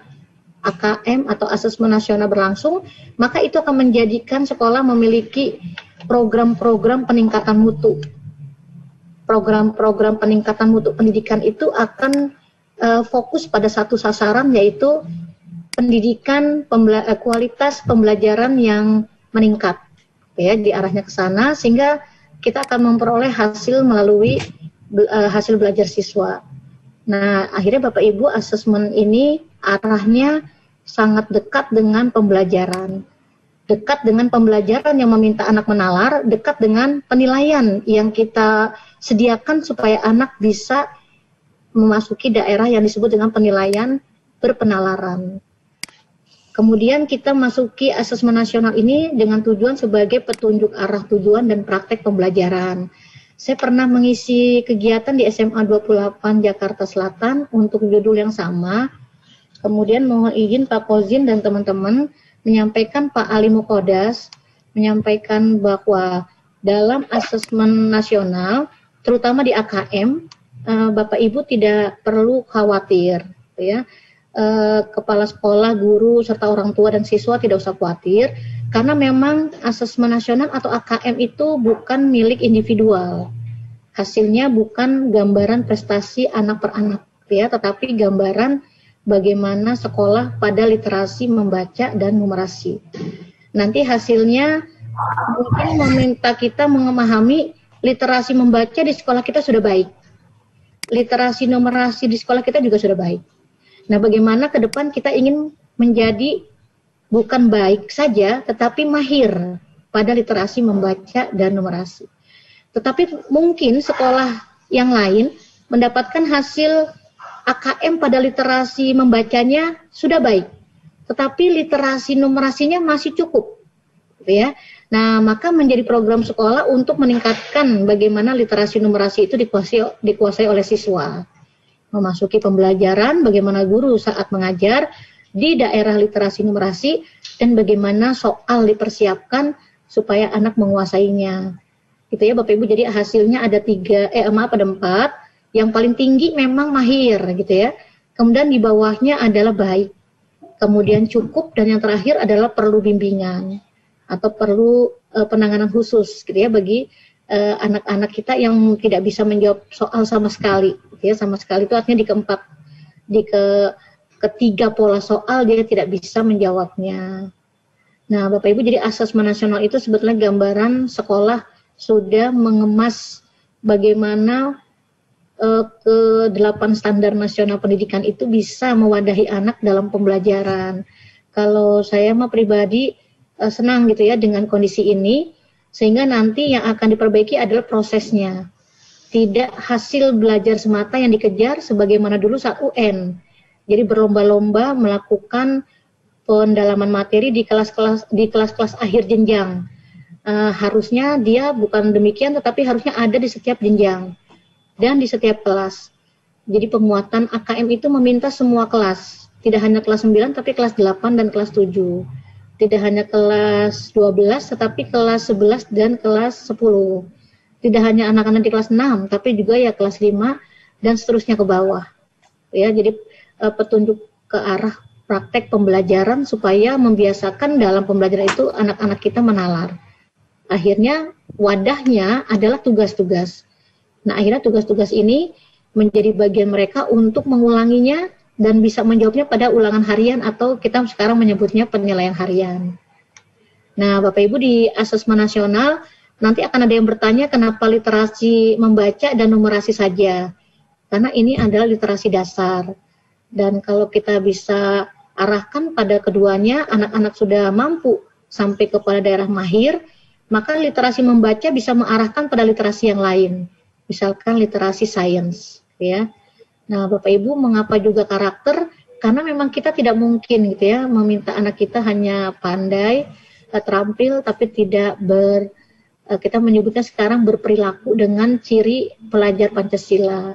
AKM atau asesmen nasional berlangsung, maka itu akan menjadikan sekolah memiliki program-program peningkatan mutu. Program-program peningkatan mutu pendidikan itu akan fokus pada satu sasaran, yaitu pendidikan, kualitas pembelajaran yang meningkat. Ya, diarahnya ke sana, sehingga kita akan memperoleh hasil melalui hasil belajar siswa. Nah, akhirnya Bapak Ibu, asesmen ini arahnya sangat dekat dengan pembelajaran. Dekat dengan pembelajaran yang meminta anak menalar, dekat dengan penilaian yang kita sediakan supaya anak bisa memasuki daerah yang disebut dengan penilaian berpenalaran. Kemudian kita masuki asesmen nasional ini dengan tujuan sebagai petunjuk arah tujuan dan praktek pembelajaran. Saya pernah mengisi kegiatan di SMA 28 Jakarta Selatan untuk judul yang sama. Kemudian mohon izin Pak Kozin dan teman-teman menyampaikan, Pak Ali Mukodas menyampaikan bahwa dalam asesmen nasional, terutama di AKM, Bapak Ibu tidak perlu khawatir, ya. Kepala sekolah, guru, serta orang tua dan siswa tidak usah khawatir, karena memang asesmen nasional atau AKM itu bukan milik individual. Hasilnya bukan gambaran prestasi anak per anak, ya, tetapi gambaran bagaimana sekolah pada literasi membaca dan numerasi. Nanti hasilnya mungkin meminta kita memahami literasi membaca di sekolah kita sudah baik. Literasi numerasi di sekolah kita juga sudah baik. Nah, bagaimana ke depan kita ingin menjadi bukan baik saja, tetapi mahir pada literasi membaca dan numerasi. Tetapi mungkin sekolah yang lain mendapatkan hasil AKM pada literasi membacanya sudah baik, tetapi literasi numerasinya masih cukup, gitu ya. Nah, maka menjadi program sekolah untuk meningkatkan bagaimana literasi numerasi itu dikuasai oleh siswa. Memasuki pembelajaran, bagaimana guru saat mengajar di daerah literasi numerasi, dan bagaimana soal dipersiapkan supaya anak menguasainya. Gitu ya Bapak Ibu, jadi hasilnya ada 4. Yang paling tinggi memang mahir, gitu ya. Kemudian di bawahnya adalah baik. Kemudian cukup, dan yang terakhir adalah perlu bimbingan atau perlu penanganan khusus, gitu ya, bagi anak-anak kita yang tidak bisa menjawab soal sama sekali, gitu ya. Sama sekali itu artinya di ketiga pola soal dia tidak bisa menjawabnya. Nah, Bapak Ibu, jadi asesmen nasional itu sebetulnya gambaran sekolah sudah mengemas bagaimana ke-8 standar nasional pendidikan itu bisa mewadahi anak dalam pembelajaran. Kalau saya mah pribadi senang gitu ya dengan kondisi ini, sehingga nanti yang akan diperbaiki adalah prosesnya. Tidak hasil belajar semata yang dikejar sebagaimana dulu saat UN. Jadi berlomba-lomba melakukan pendalaman materi di kelas-kelas akhir jenjang. Harusnya dia bukan demikian, tetapi harusnya ada di setiap jenjang dan di setiap kelas. Jadi penguatan AKM itu meminta semua kelas, tidak hanya kelas 9 tapi kelas 8 dan kelas 7. Tidak hanya kelas 12 tetapi kelas 11 dan kelas 10. Tidak hanya anak-anak di kelas 6 tapi juga ya kelas 5 dan seterusnya ke bawah. Ya, jadi petunjuk ke arah praktek pembelajaran supaya membiasakan dalam pembelajaran itu anak-anak kita menalar. Akhirnya wadahnya adalah tugas-tugas. Nah, akhirnya tugas-tugas ini menjadi bagian mereka untuk mengulanginya dan bisa menjawabnya pada ulangan harian atau kita sekarang menyebutnya penilaian harian. Nah, Bapak Ibu di asesmen nasional nanti akan ada yang bertanya kenapa literasi membaca dan numerasi saja. Karena ini adalah literasi dasar. Dan kalau kita bisa arahkan pada keduanya, anak-anak sudah mampu sampai kepada daerah mahir, maka literasi membaca bisa mengarahkan pada literasi yang lain. Misalkan literasi sains, ya. Nah, Bapak Ibu, mengapa juga karakter? Karena memang kita tidak mungkin gitu ya meminta anak kita hanya pandai, terampil, tapi tidak kita menyebutnya sekarang berperilaku dengan ciri pelajar Pancasila.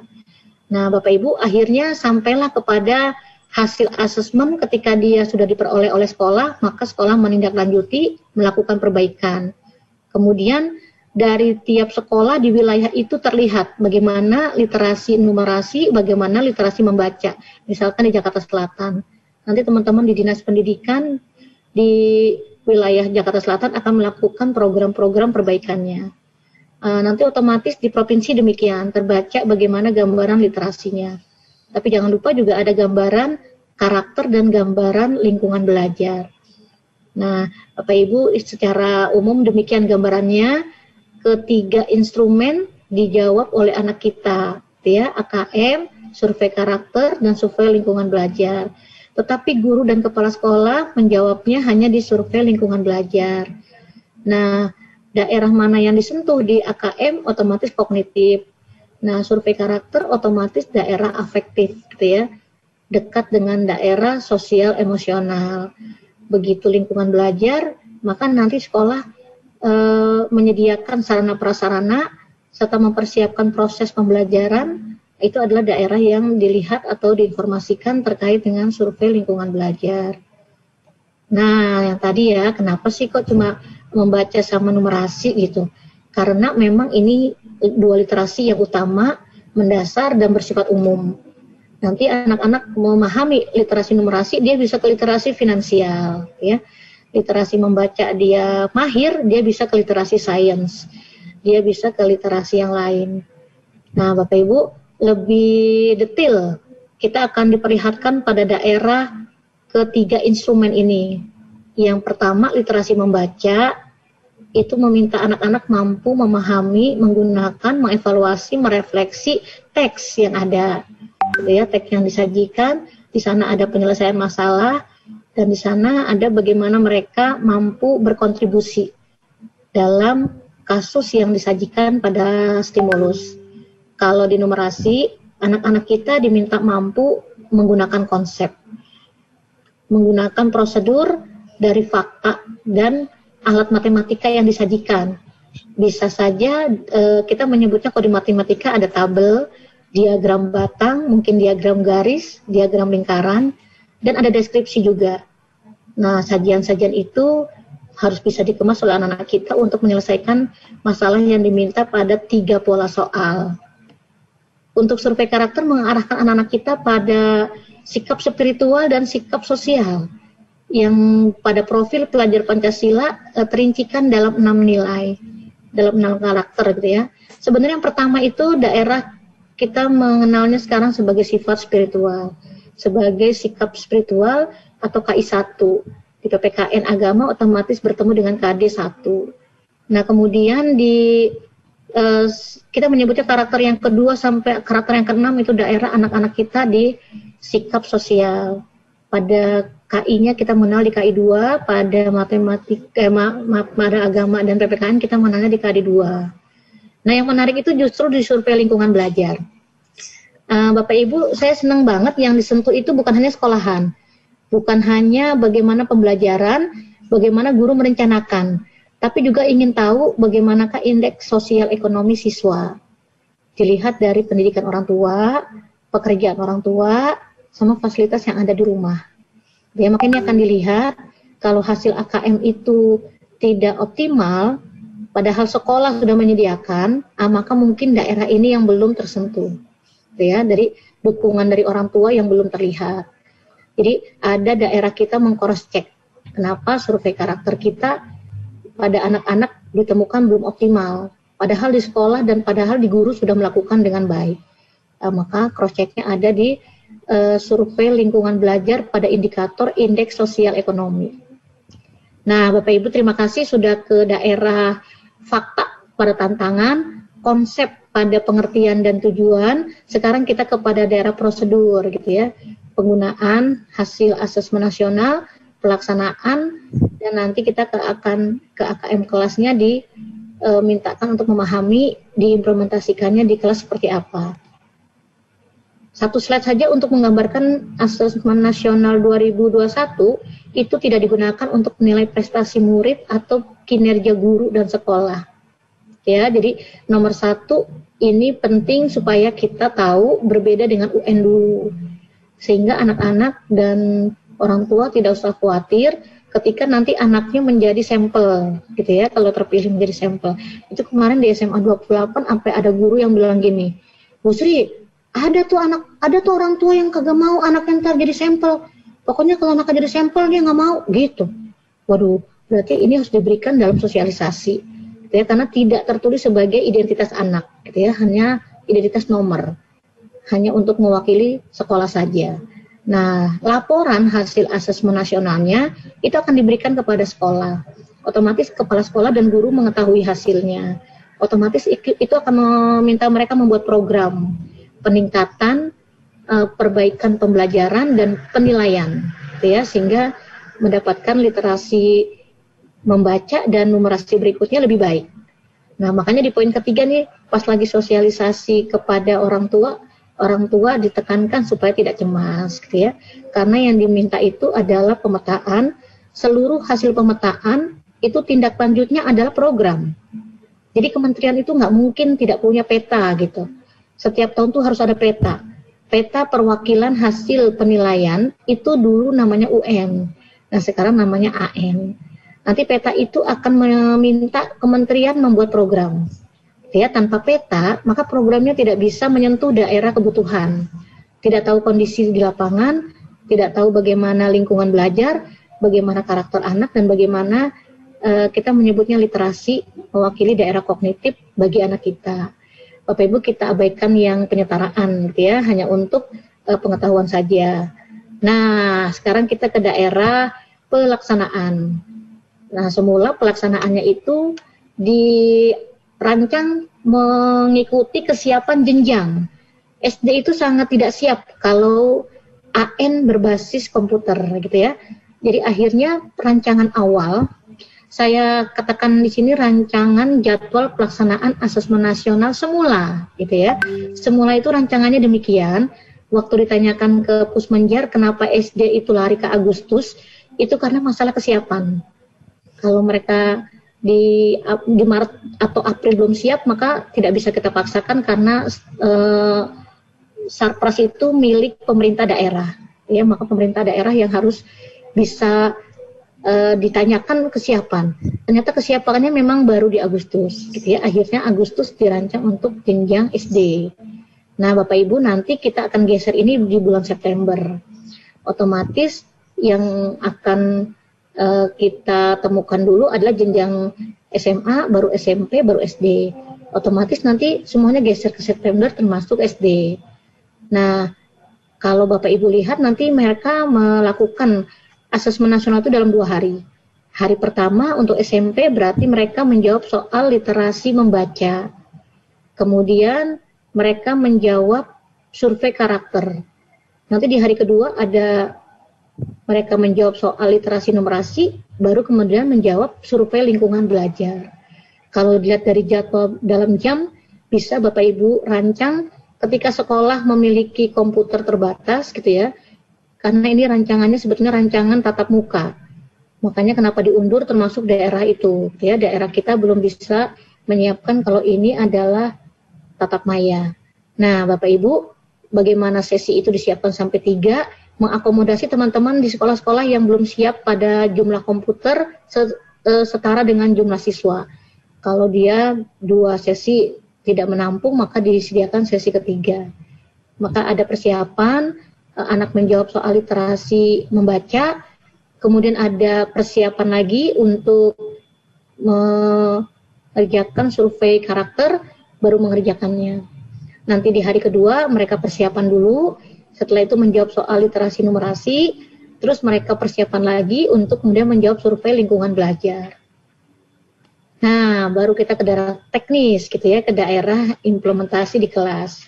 Nah, Bapak Ibu, akhirnya sampailah kepada hasil asesmen ketika dia sudah diperoleh oleh sekolah, maka sekolah menindaklanjuti, melakukan perbaikan. Kemudian dari tiap sekolah di wilayah itu terlihat bagaimana literasi numerasi, bagaimana literasi membaca. Misalkan di Jakarta Selatan, nanti teman-teman di Dinas Pendidikan di wilayah Jakarta Selatan akan melakukan program-program perbaikannya. Nanti otomatis di provinsi demikian, terbaca bagaimana gambaran literasinya. Tapi jangan lupa juga ada gambaran karakter dan gambaran lingkungan belajar. Nah, Bapak Ibu, secara umum demikian gambarannya. Ketiga instrumen dijawab oleh anak kita, ya, AKM, survei karakter, dan survei lingkungan belajar. Tetapi guru dan kepala sekolah menjawabnya hanya di survei lingkungan belajar. Nah, daerah mana yang disentuh di AKM otomatis kognitif. Nah, survei karakter otomatis daerah afektif, gitu ya, dekat dengan daerah sosial emosional. Begitu lingkungan belajar, maka nanti sekolah menyediakan sarana prasarana serta mempersiapkan proses pembelajaran. Itu adalah daerah yang dilihat atau diinformasikan terkait dengan survei lingkungan belajar. Nah, yang tadi ya, kenapa sih kok cuma membaca sama numerasi gitu? Karena memang ini dua literasi yang utama, mendasar dan bersifat umum. Nanti anak-anak memahami literasi numerasi, dia bisa ke literasi finansial, ya. Literasi membaca dia mahir, dia bisa ke literasi sains, dia bisa ke literasi yang lain. Nah, Bapak Ibu, lebih detail kita akan diperlihatkan pada daerah ketiga instrumen ini. Yang pertama, literasi membaca, itu meminta anak-anak mampu memahami, menggunakan, mengevaluasi, merefleksi teks yang ada. Gitu ya, teks yang disajikan, di sana ada penyelesaian masalah, dan di sana ada bagaimana mereka mampu berkontribusi dalam kasus yang disajikan pada stimulus. Kalau di numerasi, anak-anak kita diminta mampu menggunakan konsep, menggunakan prosedur dari fakta dan alat matematika yang disajikan. Bisa saja kita menyebutnya kalau di matematika ada tabel, diagram batang, mungkin diagram garis, diagram lingkaran, dan ada deskripsi juga. Nah, sajian-sajian itu harus bisa dikemas oleh anak-anak kita untuk menyelesaikan masalah yang diminta pada 3 pola soal. Untuk survei karakter mengarahkan anak-anak kita pada sikap spiritual dan sikap sosial yang pada profil pelajar Pancasila terincikan dalam 6 nilai, dalam 6 karakter gitu ya. Sebenarnya yang pertama itu daerah kita mengenalnya sekarang sebagai sifat spiritual, sebagai sikap spiritual atau KI1. Di PPKN agama otomatis bertemu dengan KD1. Nah, kemudian di kita menyebutnya karakter yang kedua sampai karakter yang keenam itu daerah anak-anak kita di sikap sosial. Pada KI-nya kita mengenal di KI 2, pada pada agama dan PPKN kita mengenalnya di KI 2. Nah, yang menarik itu justru di survei lingkungan belajar. Bapak Ibu, saya senang banget yang disentuh itu bukan hanya sekolahan, bukan hanya bagaimana pembelajaran, bagaimana guru merencanakan, tapi juga ingin tahu bagaimanakah indeks sosial ekonomi siswa. Dilihat dari pendidikan orang tua, pekerjaan orang tua, sama fasilitas yang ada di rumah. Ya, makanya akan dilihat kalau hasil AKM itu tidak optimal, padahal sekolah sudah menyediakan, maka mungkin daerah ini yang belum tersentuh. Ya, dari dukungan dari orang tua yang belum terlihat. Jadi ada daerah kita meng-cross check. Kenapa survei karakter kita pada anak-anak ditemukan belum optimal, padahal di sekolah dan padahal di guru sudah melakukan dengan baik. Maka cross check-nya ada di survei lingkungan belajar pada indikator indeks sosial ekonomi. Nah, Bapak Ibu terima kasih sudah ke daerah fakta pada tantangan, konsep pada pengertian dan tujuan. Sekarang kita kepada daerah prosedur gitu ya. Penggunaan hasil asesmen nasional, pelaksanaan, dan nanti kita akan ke AKM kelasnya dimintakan untuk memahami, diimplementasikannya di kelas seperti apa. Satu slide saja untuk menggambarkan asesmen nasional 2021 itu tidak digunakan untuk menilai prestasi murid atau kinerja guru dan sekolah. Ya, jadi nomor 1 ini penting supaya kita tahu berbeda dengan UN dulu, sehingga anak-anak dan orang tua tidak usah khawatir ketika nanti anaknya menjadi sampel, gitu ya, kalau terpilih menjadi sampel. Itu kemarin di SMA 28 sampai ada guru yang bilang gini, Bu Sri, ada tuh orang tua yang kagak mau anaknya ntar jadi sampel. Pokoknya kalau anaknya jadi sampel dia nggak mau, gitu. Waduh, berarti ini harus diberikan dalam sosialisasi, gitu ya, karena tidak tertulis sebagai identitas anak, gitu ya, hanya identitas nomor, hanya untuk mewakili sekolah saja. Nah, laporan hasil asesmen nasionalnya itu akan diberikan kepada sekolah. Otomatis kepala sekolah dan guru mengetahui hasilnya. Otomatis itu akan meminta mereka membuat program peningkatan, perbaikan pembelajaran dan penilaian, gitu ya, sehingga mendapatkan literasi membaca dan numerasi berikutnya lebih baik. Nah, makanya di poin ketiga nih, pas lagi sosialisasi kepada orang tua ditekankan supaya tidak cemas, gitu ya, karena yang diminta itu adalah pemetaan. Seluruh hasil pemetaan itu tindak lanjutnya adalah program. Jadi kementerian itu nggak mungkin tidak punya peta, gitu. Setiap tahun tuh harus ada peta. Peta perwakilan hasil penilaian itu dulu namanya UN. Nah, sekarang namanya AN. Nanti peta itu akan meminta kementerian membuat program. Ya, tanpa peta, maka programnya tidak bisa menyentuh daerah kebutuhan. Tidak tahu kondisi di lapangan, tidak tahu bagaimana lingkungan belajar, bagaimana karakter anak, dan bagaimana kita menyebutnya literasi mewakili daerah kognitif bagi anak kita. Bapak Ibu, kita abaikan yang penyetaraan, gitu ya, hanya untuk pengetahuan saja. Nah, sekarang kita ke daerah pelaksanaan. Nah, semula pelaksanaannya itu dirancang mengikuti kesiapan jenjang. SD itu sangat tidak siap kalau AN berbasis komputer, gitu ya. Jadi akhirnya perancangan awal, saya katakan di sini rancangan jadwal pelaksanaan asesmen nasional semula, gitu ya. Semula itu rancangannya demikian. Waktu ditanyakan ke Pusmenjar kenapa SD itu lari ke Agustus, itu karena masalah kesiapan. Kalau mereka di Maret atau April belum siap, maka tidak bisa kita paksakan karena Sarpras itu milik pemerintah daerah, ya. Maka pemerintah daerah yang harus bisa ditanyakan kesiapan. Ternyata kesiapannya memang baru di Agustus, gitu ya. Akhirnya Agustus dirancang untuk jenjang SD. Nah, Bapak Ibu, nanti kita akan geser ini di bulan September. Otomatis yang akan kita temukan dulu adalah jenjang SMA, baru SMP, baru SD. Otomatis nanti semuanya geser ke September termasuk SD. Nah, kalau Bapak Ibu lihat nanti mereka melakukan asesmen nasional itu dalam 2 hari. Hari pertama untuk SMP berarti mereka menjawab soal literasi membaca. Kemudian mereka menjawab survei karakter. Nanti di hari kedua ada mereka menjawab soal literasi numerasi, baru kemudian menjawab survei lingkungan belajar. Kalau dilihat dari jadwal dalam jam, bisa Bapak Ibu rancang ketika sekolah memiliki komputer terbatas gitu ya, karena ini rancangannya sebetulnya rancangan tatap muka. Makanya kenapa diundur termasuk daerah itu, ya daerah kita belum bisa menyiapkan kalau ini adalah tatap maya. Nah Bapak Ibu, bagaimana sesi itu disiapkan sampai 3, mengakomodasi teman-teman di sekolah-sekolah yang belum siap pada jumlah komputer setara dengan jumlah siswa. Kalau dia 2 sesi tidak menampung, maka disediakan sesi ketiga. Maka ada persiapan, anak menjawab soal literasi membaca, kemudian ada persiapan lagi untuk mengerjakan survei karakter, baru mengerjakannya. Nanti di hari kedua mereka persiapan dulu, setelah itu menjawab soal literasi numerasi, terus mereka persiapan lagi untuk kemudian menjawab survei lingkungan belajar. Nah, baru kita ke daerah teknis gitu ya, ke daerah implementasi di kelas.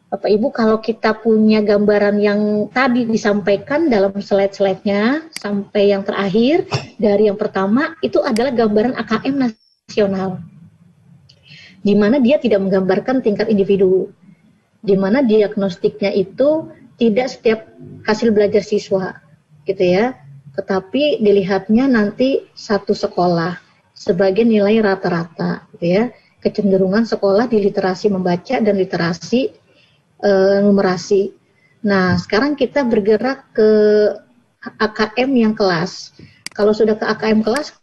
Bapak Ibu, kalau kita punya gambaran yang tadi disampaikan dalam slide-slide-nya sampai yang terakhir, dari yang pertama itu adalah gambaran AKM nasional, di mana dia tidak menggambarkan tingkat individu, di mana diagnostiknya itu tidak setiap hasil belajar siswa gitu ya, tetapi dilihatnya nanti satu sekolah sebagai nilai rata-rata gitu ya, kecenderungan sekolah di literasi membaca dan literasi numerasi. Nah sekarang kita bergerak ke AKM yang kelas. Kalau sudah ke AKM kelas,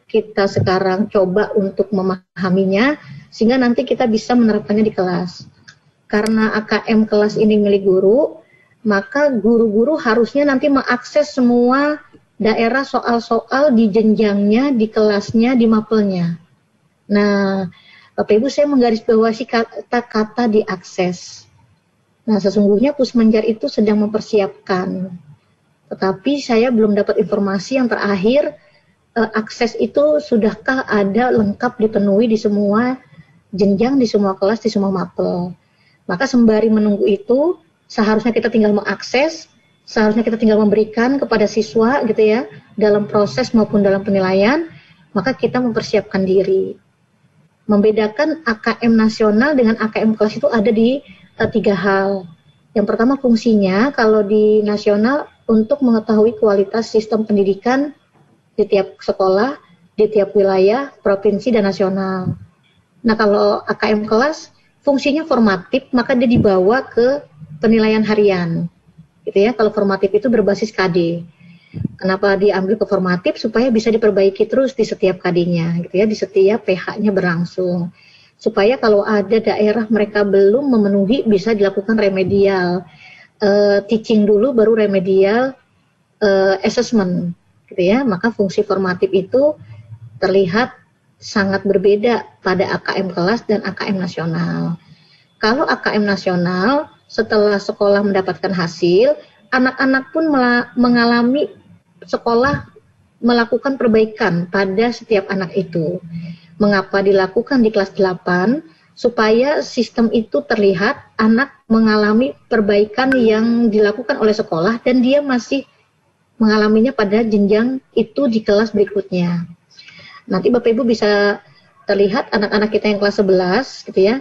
kita sekarang coba untuk memahaminya sehingga nanti kita bisa menerapkannya di kelas. Karena AKM kelas ini milik guru, maka guru-guru harusnya nanti mengakses semua daerah soal-soal di jenjangnya, di kelasnya, di mapelnya. Nah, Bapak Ibu, saya menggarisbawahi kata-kata diakses. Nah, sesungguhnya Pusmenjar itu sedang mempersiapkan. Tetapi saya belum dapat informasi yang terakhir, akses itu sudahkah ada lengkap dipenuhi di semua jenjang, di semua kelas, di semua mapel. Maka sembari menunggu itu, seharusnya kita tinggal mengakses, seharusnya kita tinggal memberikan kepada siswa gitu ya, dalam proses maupun dalam penilaian, maka kita mempersiapkan diri. Membedakan AKM nasional dengan AKM kelas itu ada di 3 hal. Yang pertama fungsinya, kalau di nasional untuk mengetahui kualitas sistem pendidikan di tiap sekolah, di tiap wilayah, provinsi, dan nasional. Nah kalau AKM kelas, fungsinya formatif, maka dia dibawa ke penilaian harian. Gitu ya, kalau formatif itu berbasis KD. Kenapa diambil ke formatif? Supaya bisa diperbaiki terus di setiap KD-nya, gitu ya, di setiap PH-nya berlangsung. Supaya kalau ada daerah mereka belum memenuhi, bisa dilakukan remedial. Teaching dulu, baru remedial assessment. Gitu ya. Maka fungsi formatif itu terlihat sangat berbeda pada AKM kelas dan AKM nasional. Kalau AKM nasional, setelah sekolah mendapatkan hasil, anak-anak pun mengalami sekolah melakukan perbaikan pada setiap anak itu. Mengapa dilakukan di kelas 8? Supaya sistem itu terlihat anak mengalami perbaikan yang dilakukan oleh sekolah dan dia masih mengalaminya pada jenjang itu di kelas berikutnya. Nanti Bapak Ibu bisa terlihat anak-anak kita yang kelas 11 gitu ya,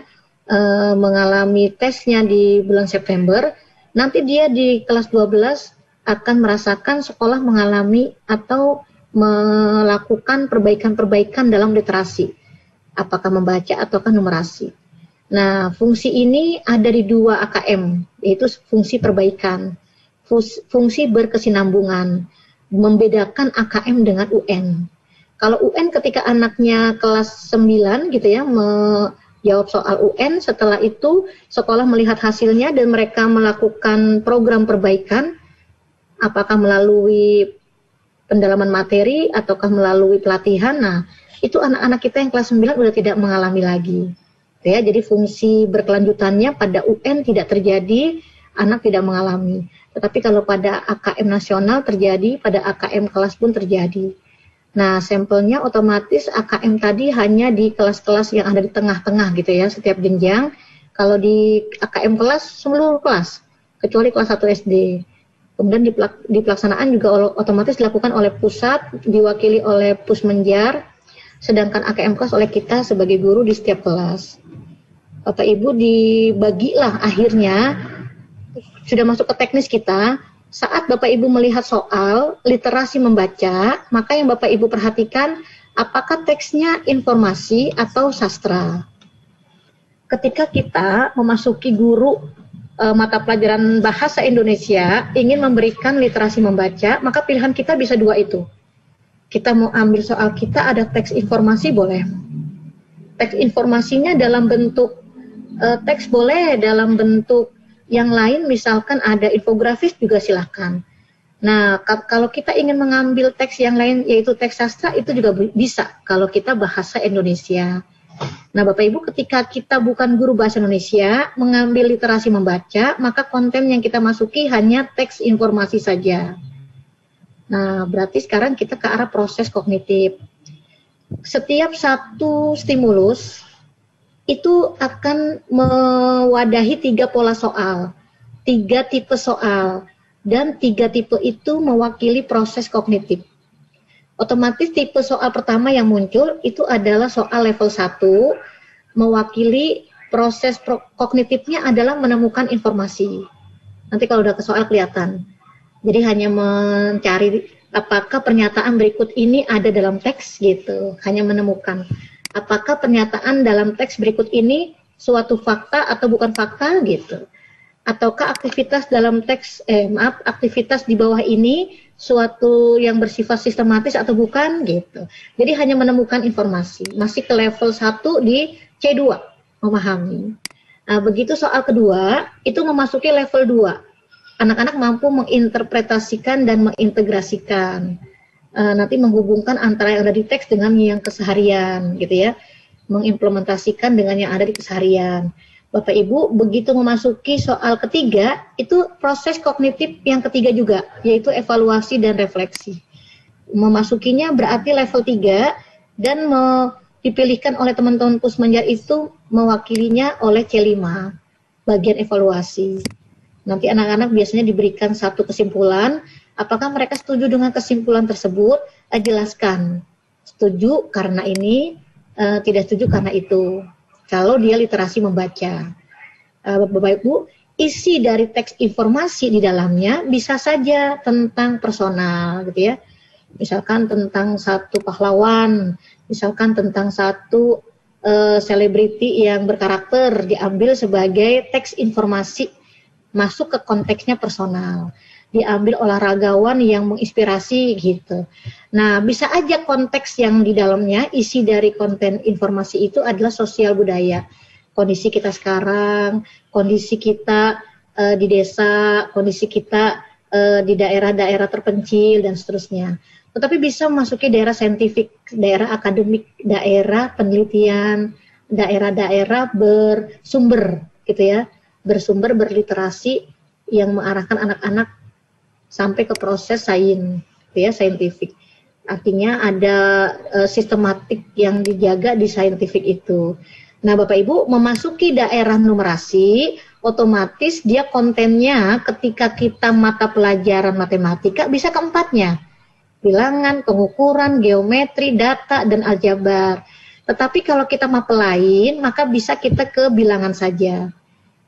mengalami tesnya di bulan September, nanti dia di kelas 12 akan merasakan sekolah mengalami atau melakukan perbaikan-perbaikan dalam literasi, apakah membaca ataukah numerasi. Nah, fungsi ini ada di 2 AKM, yaitu fungsi perbaikan, fungsi berkesinambungan, membedakan AKM dengan UN. Kalau UN ketika anaknya kelas 9 gitu ya, jawab soal UN, setelah itu sekolah melihat hasilnya dan mereka melakukan program perbaikan, apakah melalui pendalaman materi ataukah melalui pelatihan. Nah, itu anak-anak kita yang kelas 9 udah tidak mengalami lagi. Ya, jadi fungsi berkelanjutannya pada UN tidak terjadi, anak tidak mengalami. Tetapi kalau pada AKM nasional terjadi, pada AKM kelas pun terjadi. Nah, sampelnya otomatis AKM tadi hanya di kelas-kelas yang ada di tengah-tengah gitu ya, setiap jenjang. Kalau di AKM kelas, seluruh kelas, kecuali kelas 1 SD. Kemudian di pelaksanaan juga otomatis dilakukan oleh pusat, diwakili oleh Pusmenjar, sedangkan AKM kelas oleh kita sebagai guru di setiap kelas. Bapak Ibu dibagilah akhirnya, sudah masuk ke teknis kita, saat Bapak Ibu melihat soal literasi membaca, maka yang Bapak Ibu perhatikan apakah teksnya informasi atau sastra. Ketika kita memasuki guru mata pelajaran bahasa Indonesia ingin memberikan literasi membaca, maka pilihan kita bisa dua itu. Kita mau ambil soal kita ada teks informasi boleh. Teks informasinya dalam bentuk teks boleh, dalam bentuk yang lain misalkan ada infografis juga silahkan. Nah, kalau kita ingin mengambil teks yang lain yaitu teks sastra itu juga bisa kalau kita bahasa Indonesia. Nah, Bapak Ibu, ketika kita bukan guru bahasa Indonesia mengambil literasi membaca, maka konten yang kita masuki hanya teks informasi saja. Nah, berarti sekarang kita ke arah proses kognitif. Setiap satu stimulus itu akan mewadahi 3 pola soal, 3 tipe soal, dan 3 tipe itu mewakili proses kognitif. Otomatis tipe soal pertama yang muncul itu adalah soal level 1, mewakili proses kognitifnya adalah menemukan informasi. Nanti kalau udah ke soal kelihatan. Jadi hanya mencari apakah pernyataan berikut ini ada dalam teks gitu, hanya menemukan. Apakah pernyataan dalam teks berikut ini suatu fakta atau bukan fakta gitu. Ataukah aktivitas dalam teks, aktivitas di bawah ini suatu yang bersifat sistematis atau bukan gitu. Jadi hanya menemukan informasi. Masih ke level 1 di C2, memahami. Nah, begitu soal kedua, itu memasuki level 2. Anak-anak mampu menginterpretasikan dan mengintegrasikan. Nanti menghubungkan antara yang ada di teks dengan yang keseharian gitu ya, mengimplementasikan dengan yang ada di keseharian. Bapak Ibu begitu memasuki soal ketiga itu proses kognitif yang ketiga juga, yaitu evaluasi dan refleksi. Memasukinya berarti level 3 dan dipilihkan oleh teman-teman Pusmenjar itu mewakilinya oleh C5 bagian evaluasi. Nanti anak-anak biasanya diberikan satu kesimpulan. Apakah mereka setuju dengan kesimpulan tersebut? Jelaskan. Setuju karena ini, tidak setuju karena itu. Kalau dia literasi membaca. Bapak Ibu, isi dari teks informasi di dalamnya bisa saja tentang personal, gitu ya. Misalkan tentang satu pahlawan, misalkan tentang satu selebriti yang berkarakter diambil sebagai teks informasi, masuk ke konteksnya personal. Diambil olahragawan yang menginspirasi gitu. Nah, bisa aja konteks yang di dalamnya, isi dari konten informasi itu adalah sosial budaya. Kondisi kita sekarang, kondisi kita di desa, kondisi kita di daerah-daerah terpencil, dan seterusnya. Tetapi bisa memasuki daerah saintifik, daerah akademik, daerah penelitian, daerah-daerah bersumber, gitu ya. Bersumber, berliterasi, yang mengarahkan anak-anak sampai ke proses saintifik. Artinya ada sistematik yang dijaga di saintifik itu. Nah, Bapak Ibu memasuki daerah numerasi, otomatis dia kontennya ketika kita mata pelajaran matematika bisa keempatnya. Bilangan, pengukuran, geometri, data, dan aljabar. Tetapi kalau kita mapel lain, maka bisa kita ke bilangan saja.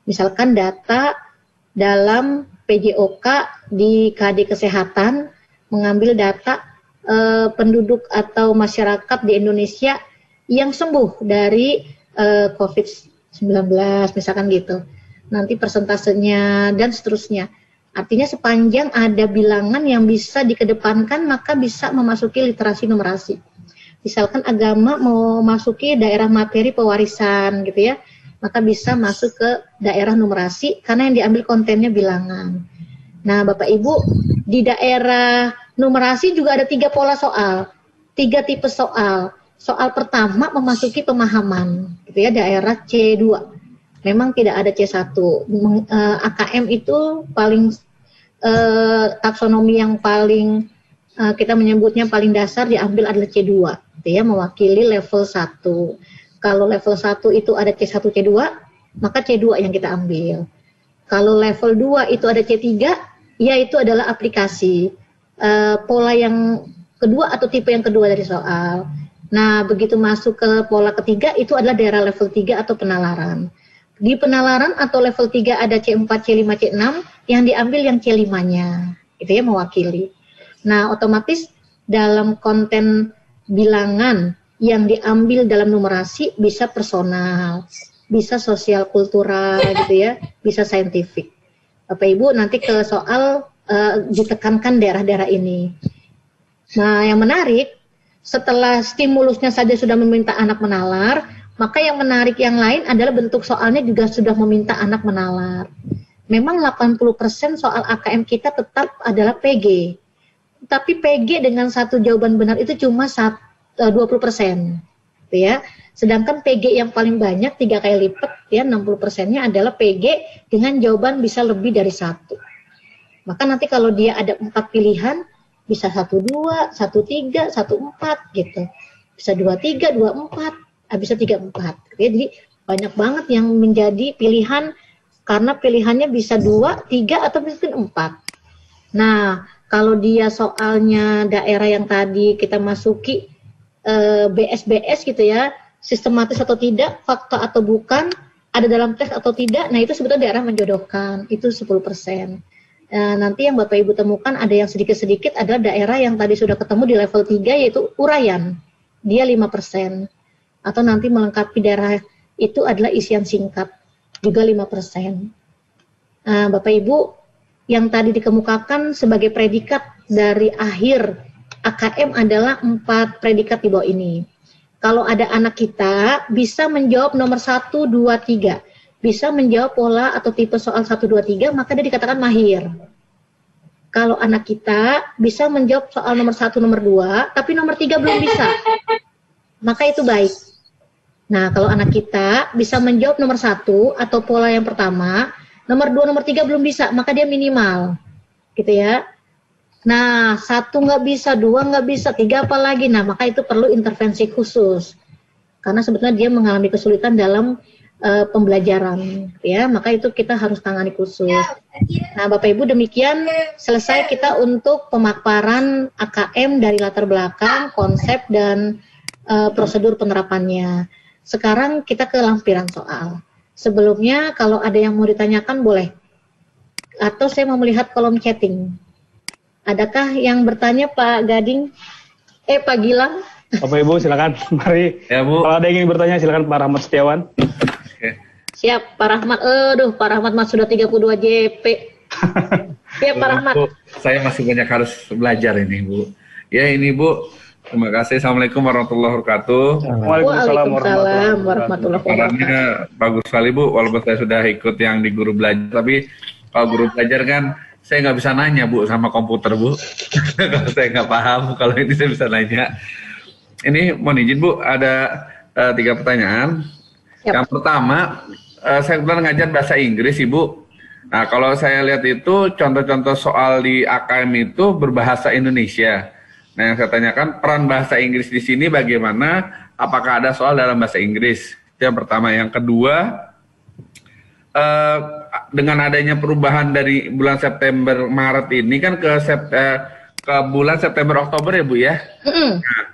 Misalkan data dalam PJOK di KD Kesehatan mengambil data penduduk atau masyarakat di Indonesia yang sembuh dari COVID-19 misalkan gitu. Nanti persentasenya dan seterusnya. Artinya sepanjang ada bilangan yang bisa dikedepankan maka bisa memasuki literasi numerasi. Misalkan agama mau masuki daerah materi pewarisan gitu ya, maka bisa masuk ke daerah numerasi karena yang diambil kontennya bilangan. Nah, Bapak Ibu, di daerah numerasi juga ada 3 pola soal, 3 tipe soal. Soal pertama memasuki pemahaman, gitu ya, daerah C2. Memang tidak ada C1. AKM itu paling taksonomi yang paling kita menyebutnya paling dasar diambil adalah C2, gitu ya, mewakili level 1. Kalau level 1 itu ada C1, C2, maka C2 yang kita ambil. Kalau level 2 itu ada C3, ya itu adalah aplikasi. Pola yang kedua atau tipe yang kedua dari soal. Nah, begitu masuk ke pola ketiga, itu adalah daerah level 3 atau penalaran. Di penalaran atau level 3 ada C4, C5, C6, yang diambil yang C5-nya. Itu ya, mewakili. Nah, otomatis dalam konten bilangan yang diambil dalam numerasi bisa personal, bisa sosial kultural gitu ya, bisa saintifik. Bapak Ibu nanti ke soal ditekankan daerah-daerah ini. Nah, yang menarik, setelah stimulusnya saja sudah meminta anak menalar, maka yang menarik yang lain adalah bentuk soalnya juga sudah meminta anak menalar. Memang 80% soal AKM kita tetap adalah PG. Tapi PG dengan satu jawaban benar itu cuma 20%. Ya. Sedangkan PG yang paling banyak 3 kali lipat ya 60%-nya adalah PG dengan jawaban bisa lebih dari 1. Maka nanti kalau dia ada 4 pilihan bisa 1-2, 1-3, 1-4 gitu. Bisa 2-3, 2-4, bisa 3-4. Jadi banyak banget yang menjadi pilihan karena pilihannya bisa 2, 3 atau mungkin 4. Nah, kalau dia soalnya daerah yang tadi kita masuki BSBS gitu ya, sistematis atau tidak, fakta atau bukan, ada dalam teks atau tidak, nah itu sebetulnya daerah menjodohkan, itu 10%. Nanti yang Bapak Ibu temukan ada yang sedikit-sedikit adalah daerah yang tadi sudah ketemu di level 3 yaitu uraian, dia 5%. Atau nanti melengkapi daerah itu adalah isian singkat, juga 5%. Bapak Ibu, yang tadi dikemukakan sebagai predikat dari akhir AKM adalah 4 predikat di bawah ini. Kalau ada anak kita bisa menjawab nomor 1, 2, 3. Bisa menjawab pola atau tipe soal 1, 2, 3, maka dia dikatakan mahir. Kalau anak kita bisa menjawab soal nomor 1, nomor 2, tapi nomor 3 belum bisa, maka itu baik. Nah, kalau anak kita bisa menjawab nomor 1 atau pola yang pertama, nomor 2, nomor 3 belum bisa, maka dia minimal. Gitu ya. Nah, 1 nggak bisa, 2 nggak bisa, 3 apa lagi? Nah, maka itu perlu intervensi khusus. Karena sebetulnya dia mengalami kesulitan dalam pembelajaran, ya, maka itu kita harus tangani khusus. Nah, Bapak Ibu, demikian selesai kita untuk pemaparan AKM dari latar belakang, konsep, dan prosedur penerapannya. Sekarang kita ke lampiran soal. Sebelumnya, kalau ada yang mau ditanyakan boleh. Atau saya mau melihat kolom chatting. Adakah yang bertanya Pak Gading? Pak Gilang? Bapak Ibu silakan, mari. Ya, Bu. Kalau ada yang ingin bertanya silakan Pak Rahmat Setiawan. Siap, Pak Rahmat. Aduh, Pak Rahmat mas sudah 32 JP. Siap, Pak Rahmat. Bu, saya masih banyak harus belajar ini, Bu. Ya, ini, Bu. Terima kasih. Assalamualaikum warahmatullahi wabarakatuh. Waalaikumsalam warahmatullahi wabarakatuh. Paparannya bagus sekali, Bu. Walaupun saya sudah ikut yang di guru belajar, tapi kalau guru belajar kan saya nggak bisa nanya, Bu, sama komputer, Bu. Kalau saya nggak paham, kalau ini saya bisa nanya. Ini mohon izin, Bu, ada 3 pertanyaan. Siap. Yang pertama, saya kebetulan ngajar bahasa Inggris, Ibu. Nah, kalau saya lihat itu contoh-contoh soal di AKM itu berbahasa Indonesia. Nah, yang saya tanyakan peran bahasa Inggris di sini bagaimana? Apakah ada soal dalam bahasa Inggris? Itu yang pertama. Yang kedua, dengan adanya perubahan dari bulan September Maret ini kan ke bulan September Oktober ya, Bu ya. Nah,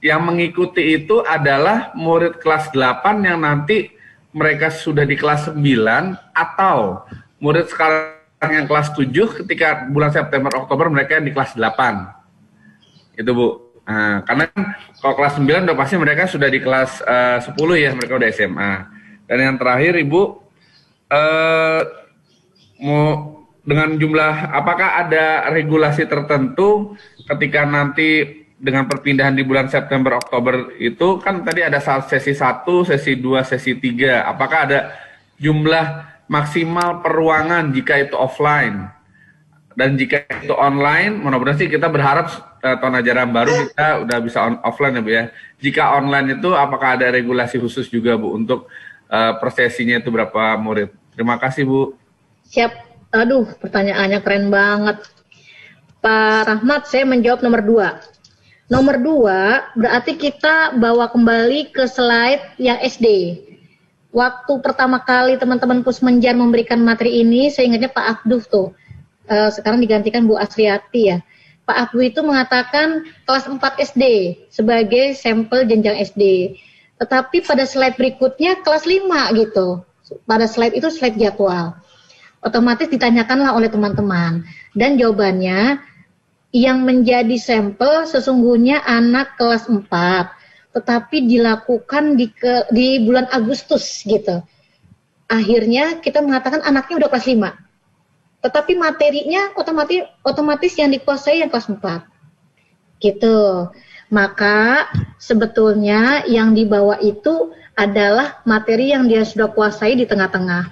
yang mengikuti itu adalah murid kelas 8 yang nanti mereka sudah di kelas 9 atau murid sekarang yang kelas 7 ketika bulan September Oktober mereka yang di kelas 8. Itu, Bu. Nah, karena kan kalau kelas 9 udah pasti mereka sudah di kelas 10 ya, mereka udah SMA. Dan yang terakhir, Ibu, mau dengan jumlah, apakah ada regulasi tertentu ketika nanti dengan perpindahan di bulan September Oktober itu kan tadi ada sesi 1, sesi 2, sesi 3. Apakah ada jumlah maksimal per ruangan jika itu offline? Dan jika itu online, mudah-mudahan sih kita berharap tahun ajaran baru kita udah bisa offline ya, Bu ya. Jika online itu apakah ada regulasi khusus juga, Bu, untuk per sesinya itu berapa murid? Terima kasih, Bu. Siap. Aduh, pertanyaannya keren banget. Pak Rahmat, saya menjawab nomor 2. Nomor 2 berarti kita bawa kembali ke slide yang SD. Waktu pertama kali teman-teman Pusmenjar memberikan materi ini, saya ingatnya Pak Abduh tuh. Sekarang digantikan Bu Asriati ya. Pak Abduh itu mengatakan kelas 4 SD sebagai sampel jenjang SD. Tetapi pada slide berikutnya kelas 5 gitu. Pada slide itu slide jadwal. Otomatis ditanyakanlah oleh teman-teman. Dan jawabannya yang menjadi sampel sesungguhnya anak kelas 4. Tetapi dilakukan di bulan Agustus gitu. Akhirnya kita mengatakan anaknya udah kelas 5. Tetapi materinya otomatis yang dikuasai yang kelas 4. Gitu. Maka sebetulnya yang dibawa itu adalah materi yang dia sudah kuasai di tengah-tengah.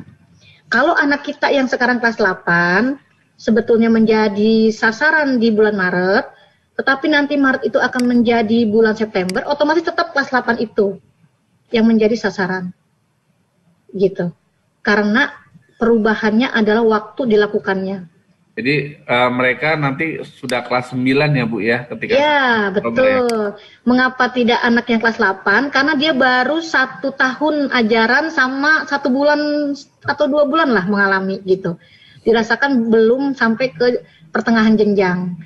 Kalau anak kita yang sekarang kelas 8 sebetulnya menjadi sasaran di bulan Maret, tetapi nanti Maret itu akan menjadi bulan September, otomatis tetap kelas 8 itu yang menjadi sasaran. Gitu. Karena perubahannya adalah waktu dilakukannya. Jadi mereka nanti sudah kelas 9 ya Bu ya ketika. Ya betul. Mengapa tidak anak yang kelas 8? Karena dia baru 1 tahun ajaran sama 1 bulan atau 2 bulan lah mengalami gitu. Dirasakan belum sampai ke pertengahan jenjang.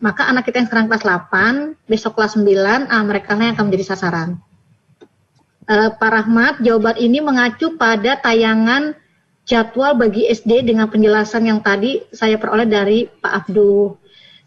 Maka anak kita yang sekarang kelas 8, besok kelas 9, mereka yang akan menjadi sasaran. Pak Rahmat, jawaban ini mengacu pada tayangan jadwal bagi SD dengan penjelasan yang tadi saya peroleh dari Pak Abduh.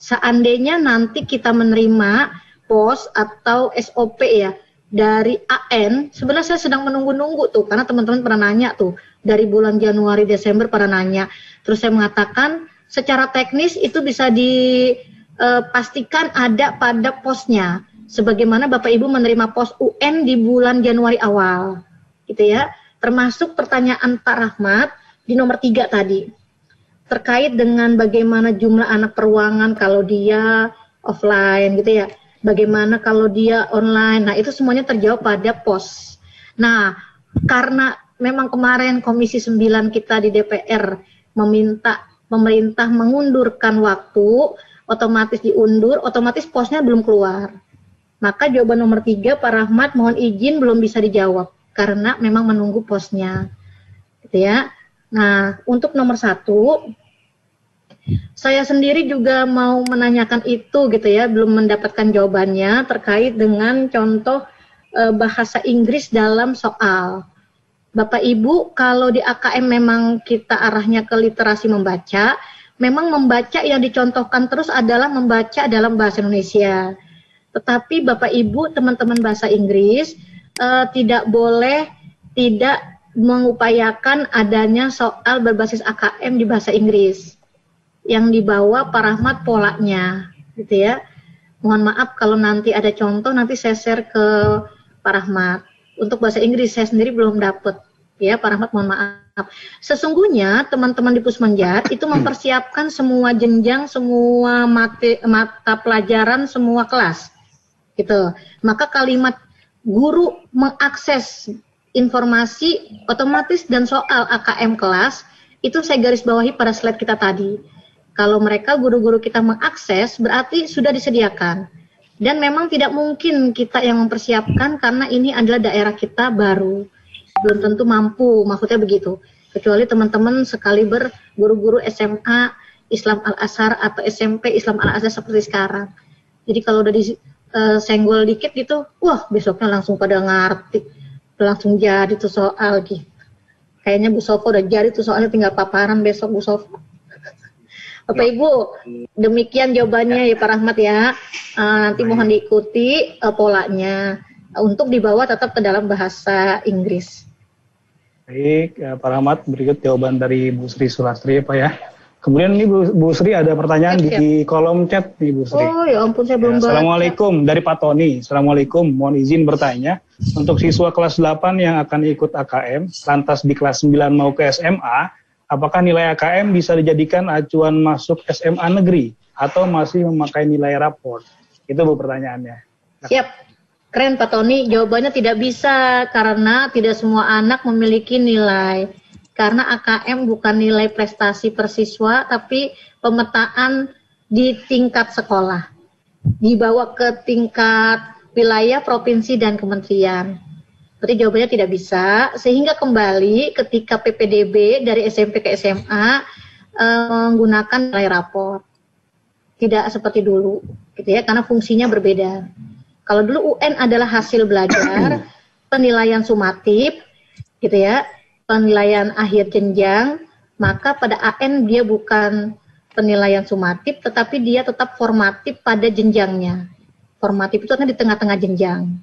Seandainya nanti kita menerima POS atau SOP ya dari AN, sebenarnya saya sedang menunggu-nunggu tuh karena teman-teman pernah nanya tuh dari bulan Januari Desember pernah nanya. Terus saya mengatakan secara teknis itu bisa dipastikan ada pada POS-nya. Sebagaimana Bapak Ibu menerima POS UN di bulan Januari awal. Gitu ya. Termasuk pertanyaan Pak Rahmat di nomor 3 tadi. Terkait dengan bagaimana jumlah anak peruangan kalau dia offline gitu ya. Bagaimana kalau dia online. Nah itu semuanya terjawab pada POS. Nah karena memang kemarin Komisi 9 kita di DPR meminta pemerintah mengundurkan waktu, otomatis diundur, otomatis POS-nya belum keluar. Maka jawaban nomor 3 Pak Rahmat mohon izin belum bisa dijawab. Karena memang menunggu posnya, gitu ya. Nah, untuk nomor 1, saya sendiri juga mau menanyakan itu, gitu ya, belum mendapatkan jawabannya terkait dengan contoh bahasa Inggris dalam soal. Bapak Ibu, kalau di AKM memang kita arahnya ke literasi membaca, memang membaca yang dicontohkan terus adalah membaca dalam bahasa Indonesia. Tetapi Bapak Ibu, teman-teman bahasa Inggris, tidak boleh tidak mengupayakan adanya soal berbasis AKM di bahasa Inggris yang dibawa Pak Rahmat polanya, gitu ya. Mohon maaf kalau nanti ada contoh nanti saya share ke Pak Rahmat. Untuk bahasa Inggris saya sendiri belum dapat, ya Pak Rahmat mohon maaf. Sesungguhnya teman-teman di Pusmenjar itu mempersiapkan semua jenjang, semua mata pelajaran, semua kelas, gitu. Maka kalimat guru mengakses informasi otomatis dan soal AKM kelas itu saya garis bawahi pada slide kita tadi. Kalau mereka guru-guru kita mengakses berarti sudah disediakan. Dan memang tidak mungkin kita yang mempersiapkan karena ini adalah daerah kita baru. Belum tentu mampu, maksudnya begitu. Kecuali teman-teman sekaliber guru-guru SMA Islam Al-Azhar atau SMP Islam Al-Azhar seperti sekarang. Jadi kalau udah senggol dikit gitu, wah besoknya langsung pada ngerti, langsung jadi tuh soal gitu. Kayaknya Bu Sofo udah jadi tuh soalnya tinggal paparan besok Bu Sofo. Bapak Ibu, demikian jawabannya ya Pak Rahmat ya. Nanti mohon diikuti polanya untuk dibawa tetap ke dalam bahasa Inggris. Baik, Pak Rahmat, berikut jawaban dari Bu Sri Sulastri Pak ya. Kemudian ini Bu Sri ada pertanyaan di kolom chat nih Bu Sri. Oh ya ampun saya belum baca. Assalamualaikum dari Pak Tony. Assalamualaikum, mohon izin bertanya. Untuk siswa kelas 8 yang akan ikut AKM, lantas di kelas 9 mau ke SMA, apakah nilai AKM bisa dijadikan acuan masuk SMA negeri atau masih memakai nilai raport? Itu Bu pertanyaannya. Siap. Keren Pak Tony, jawabannya tidak bisa karena tidak semua anak memiliki nilai. Karena AKM bukan nilai prestasi per siswa, tapi pemetaan di tingkat sekolah, dibawa ke tingkat wilayah, provinsi, dan kementerian. Berarti jawabannya tidak bisa, sehingga kembali ketika PPDB dari SMP ke SMA menggunakan nilai rapor. Tidak seperti dulu, gitu ya, karena fungsinya berbeda. Kalau dulu UN adalah hasil belajar, penilaian sumatif, gitu ya, penilaian akhir jenjang, maka pada AN dia bukan penilaian sumatif, tetapi dia tetap formatif pada jenjangnya. Formatif itu kan di tengah-tengah jenjang.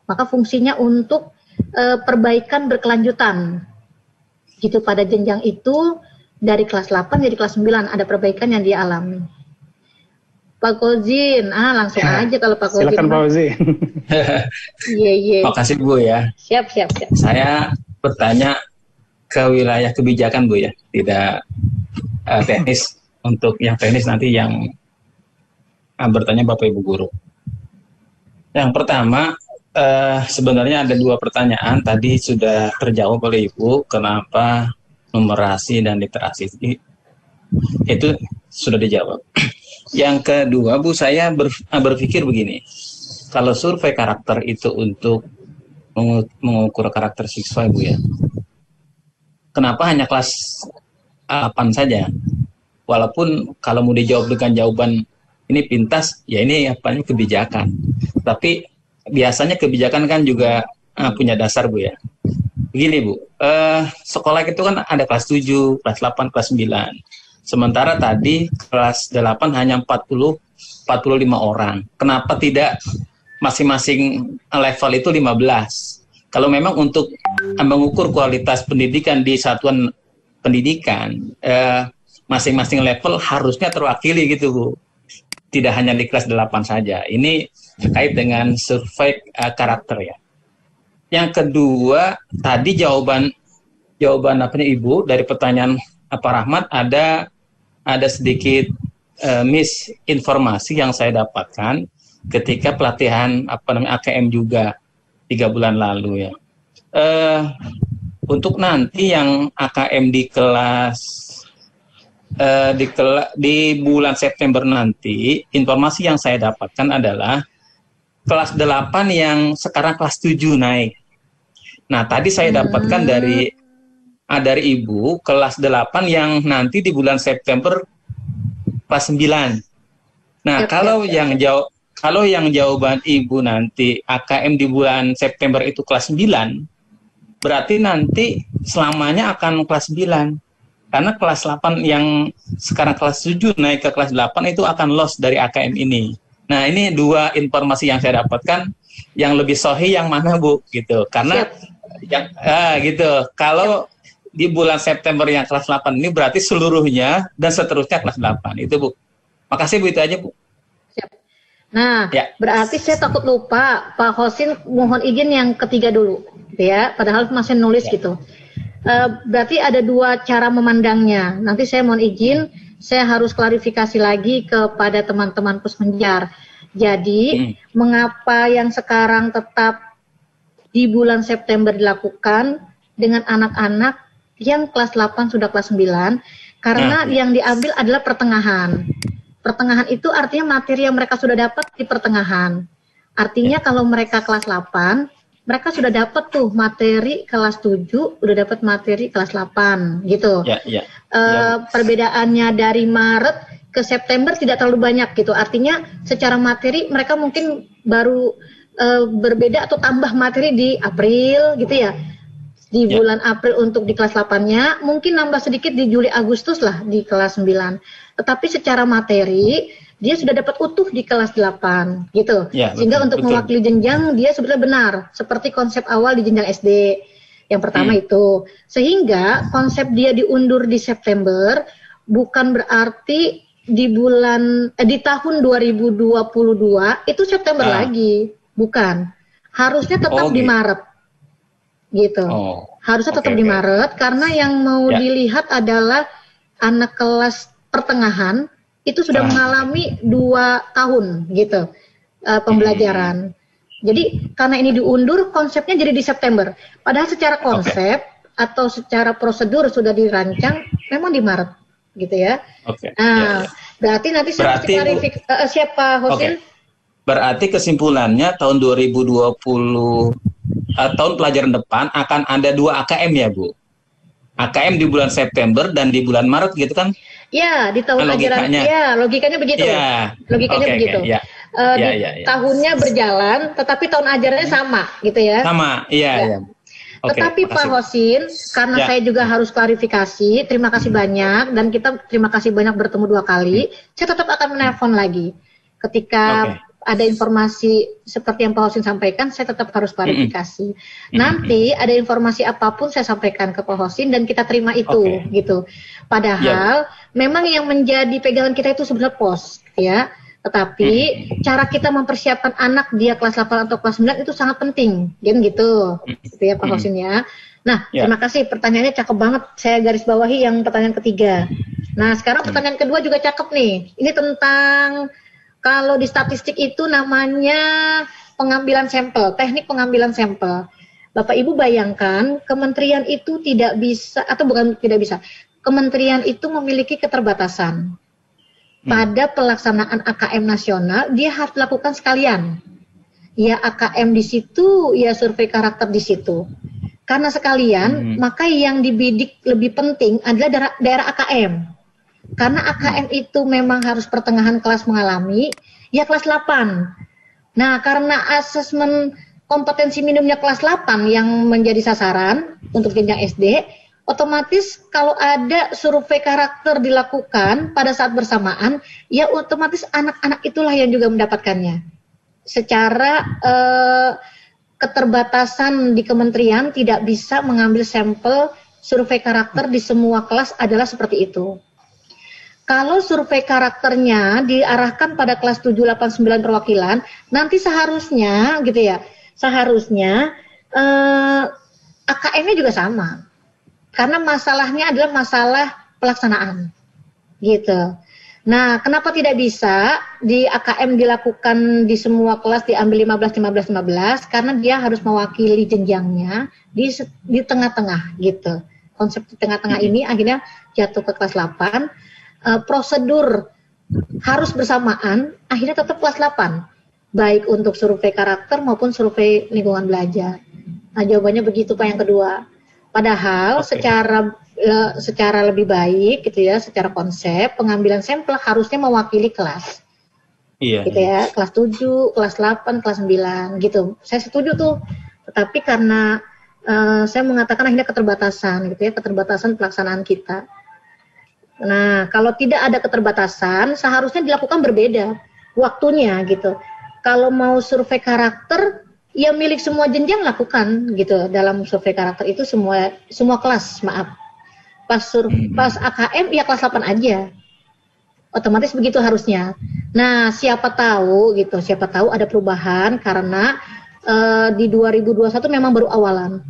Maka fungsinya untuk perbaikan berkelanjutan. Gitu, pada jenjang itu dari kelas 8 jadi kelas 9 ada perbaikan yang dia alami. Pak Kozin, langsung aja kalau Pak Kozin. Silakan Pak Kozin. Iya. Makasih Bu ya. Siap. Saya bertanya ke wilayah kebijakan Bu ya, tidak teknis. Untuk yang teknis nanti yang bertanya Bapak Ibu Guru. Yang pertama, sebenarnya ada 2 pertanyaan, tadi sudah terjawab oleh Ibu, kenapa numerasi dan literasi. Itu sudah dijawab. Yang kedua, Bu, saya berpikir begini, kalau survei karakter itu untuk mengukur karakter siswa, Bu ya, kenapa hanya kelas 8 saja? Walaupun kalau mau dijawab dengan jawaban ini pintas, ya ini apa kebijakan. Tapi biasanya kebijakan kan juga punya dasar Bu ya. Begini Bu, sekolah itu kan ada kelas 7, kelas 8, kelas 9. Sementara tadi kelas 8 hanya 45 orang. Kenapa tidak masing-masing level itu 15? Kalau memang untuk mengukur kualitas pendidikan di satuan pendidikan, masing-masing level harusnya terwakili gitu Bu. Tidak hanya di kelas 8 saja. Ini terkait dengan survei karakter ya. Yang kedua, tadi jawaban apa nih Ibu dari pertanyaan Pak Rahmat ada sedikit misinformasi yang saya dapatkan ketika pelatihan AKM juga 3 bulan lalu ya. Untuk nanti yang AKM di kelas di bulan September nanti, informasi yang saya dapatkan adalah kelas 8 yang sekarang kelas 7 naik. Nah, tadi saya dapatkan dari Ibu kelas 8 yang nanti di bulan September kelas 9. Nah, kalau yang jawaban Ibu nanti AKM di bulan September itu kelas 9, berarti nanti selamanya akan kelas 9. Karena kelas 8 yang sekarang kelas 7 naik ke kelas 8 itu akan loss dari AKM ini. Nah, ini 2 informasi yang saya dapatkan, yang lebih sahih yang mana Bu gitu. Karena gitu. Kalau di bulan September yang kelas 8 ini berarti seluruhnya dan seterusnya kelas 8. Itu Bu. Makasih Bu, itu aja Bu. Siap. Nah, berarti saya takut lupa Pak Hosin, mohon izin yang ketiga dulu ya, padahal masih nulis gitu. Berarti ada 2 cara memandangnya. Nanti saya mohon izin, saya harus klarifikasi lagi kepada teman-teman Pusmenjar. Jadi, mengapa yang sekarang tetap di bulan September dilakukan dengan anak-anak yang kelas 8 sudah kelas 9? Karena yang diambil adalah pertengahan. Pertengahan itu artinya materi yang mereka sudah dapat di pertengahan. Artinya kalau mereka kelas 8, mereka sudah dapat tuh materi kelas 7, udah dapat materi kelas 8, gitu. Perbedaannya dari Maret ke September tidak terlalu banyak gitu. Artinya secara materi mereka mungkin baru berbeda atau tambah materi di April gitu ya. Di bulan April untuk di kelas 8-nya, mungkin nambah sedikit di Juli Agustus lah di kelas 9. Tetapi secara materi dia sudah dapat utuh di kelas 8 gitu. Sehingga untuk mewakili jenjang dia sebenarnya benar seperti konsep awal di jenjang SD yang pertama itu. Sehingga konsep dia diundur di September bukan berarti di tahun 2022 itu September lagi, bukan. Harusnya tetap di Maret. Gitu. Harusnya tetap di Maret karena yang mau dilihat adalah anak kelas pertengahan itu sudah mengalami 2 tahun gitu pembelajaran. Jadi karena ini diundur, konsepnya jadi di September. Padahal secara konsep atau secara prosedur sudah dirancang memang di Maret, gitu ya. Berarti nanti saya mesti klarifikasi siapa Hosin? Berarti kesimpulannya tahun 2020 tahun pelajaran depan akan ada 2 AKM ya Bu? AKM di bulan September dan di bulan Maret gitu kan? Ya, di tahun ajaran. Ya, logikanya begitu. Ya. Logikanya begitu. Ya. Tahunnya berjalan, tetapi tahun ajarannya sama, gitu ya? Sama, iya. Tetapi Pak Hosin, karena saya juga harus klarifikasi, terima kasih banyak, dan kita terima kasih banyak bertemu 2 kali, saya tetap akan menelpon lagi. Ketika ada informasi seperti yang Pak Hosin sampaikan, saya tetap harus klarifikasi. Nanti ada informasi apapun saya sampaikan ke Pak Hosin dan kita terima itu, gitu. Padahal memang yang menjadi pegangan kita itu sebenarnya pos, ya. Tetapi cara kita mempersiapkan anak dia kelas 8 atau kelas 9 itu sangat penting, gitu ya Pak Hosin ya. Nah, terima kasih, pertanyaannya cakep banget. Saya garis bawahi yang pertanyaan ketiga. Nah, sekarang pertanyaan kedua juga cakep nih. Ini tentang kalau di statistik itu namanya pengambilan sampel, teknik pengambilan sampel. Bapak Ibu bayangkan kementerian itu tidak bisa, atau bukan tidak bisa, kementerian itu memiliki keterbatasan. Pada pelaksanaan AKM nasional, dia harus lakukan sekalian. Ya AKM di situ, ya survei karakter di situ. Karena sekalian, maka yang dibidik lebih penting adalah daerah AKM. Karena AKM itu memang harus pertengahan kelas mengalami, ya kelas 8. Nah, karena asesmen kompetensi minimumnya kelas 8 yang menjadi sasaran untuk jenjang SD, otomatis kalau ada survei karakter dilakukan pada saat bersamaan, ya otomatis anak-anak itulah yang juga mendapatkannya. Secara keterbatasan di kementerian tidak bisa mengambil sampel survei karakter di semua kelas adalah seperti itu. Kalau survei karakternya diarahkan pada kelas 7, 8, 9 perwakilan, nanti seharusnya gitu ya, seharusnya AKM-nya juga sama. Karena masalahnya adalah masalah pelaksanaan, gitu. Nah, kenapa tidak bisa di AKM dilakukan di semua kelas diambil 15? Karena dia harus mewakili jenjangnya di tengah-tengah, gitu. Konsep di tengah-tengah ini akhirnya jatuh ke kelas 8. Prosedur harus bersamaan, akhirnya tetap kelas 8. Baik untuk survei karakter maupun survei lingkungan belajar. Nah, jawabannya begitu Pak yang kedua. Padahal secara lebih baik gitu ya, secara konsep pengambilan sampel harusnya mewakili kelas. Iya. Gitu ya, kelas 7, kelas 8, kelas 9 gitu. Saya setuju tuh. Tetapi karena saya mengatakan akhirnya keterbatasan gitu ya, keterbatasan pelaksanaan kita. Nah, kalau tidak ada keterbatasan, seharusnya dilakukan berbeda waktunya gitu. Kalau mau survei karakter, ya milik semua jenjang lakukan gitu. Dalam survei karakter itu semua kelas, maaf. Pas AKM ya kelas 8 aja. Otomatis begitu harusnya. Nah, siapa tahu ada perubahan karena di 2021 memang baru awalan.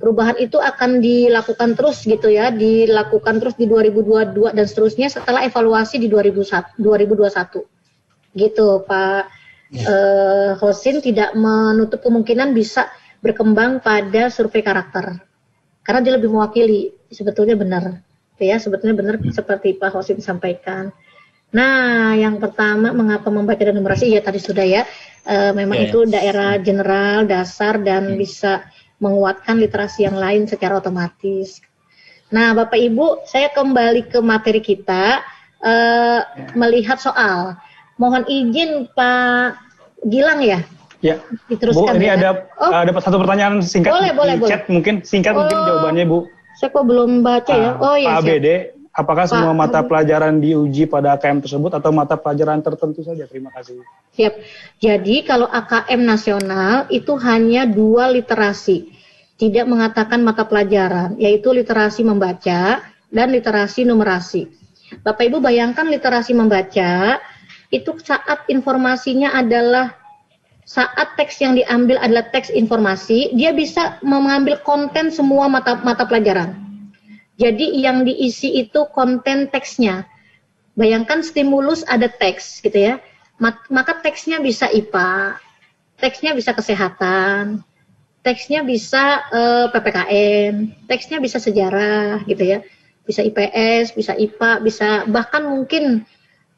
Perubahan itu akan dilakukan terus gitu ya, dilakukan terus di 2022 dan seterusnya setelah evaluasi di 2021. Gitu Pak Hosin, tidak menutup kemungkinan bisa berkembang pada survei karakter. Karena dia lebih mewakili, sebetulnya benar. Ya, sebetulnya benar seperti Pak Hosin sampaikan. Nah, yang pertama mengapa membaca dan numerasi, ya tadi sudah ya. Memang itu daerah general, dasar dan bisa menguatkan literasi yang lain secara otomatis. Nah, Bapak Ibu, saya kembali ke materi kita, melihat soal. Mohon izin Pak Gilang ya. Ya. Diteruskan. Bu, ini ya? ada satu pertanyaan singkat boleh. Chat mungkin singkat mungkin jawabannya Bu. Saya kok belum baca ya. Oh iya. Pak ABD, apakah semua mata pelajaran diuji pada AKM tersebut atau mata pelajaran tertentu saja? Terima kasih. Siap. Jadi kalau AKM nasional itu hanya 2 literasi. Tidak mengatakan mata pelajaran, yaitu literasi membaca dan literasi numerasi. Bapak Ibu bayangkan literasi membaca itu saat informasinya adalah saat teks yang diambil adalah teks informasi, dia bisa mengambil konten semua mata pelajaran. Jadi yang diisi itu konten teksnya. Bayangkan stimulus ada teks gitu ya. Maka teksnya bisa IPA, teksnya bisa kesehatan, teksnya bisa PPKN, teksnya bisa sejarah gitu ya. Bisa IPS, bisa IPA, bisa bahkan mungkin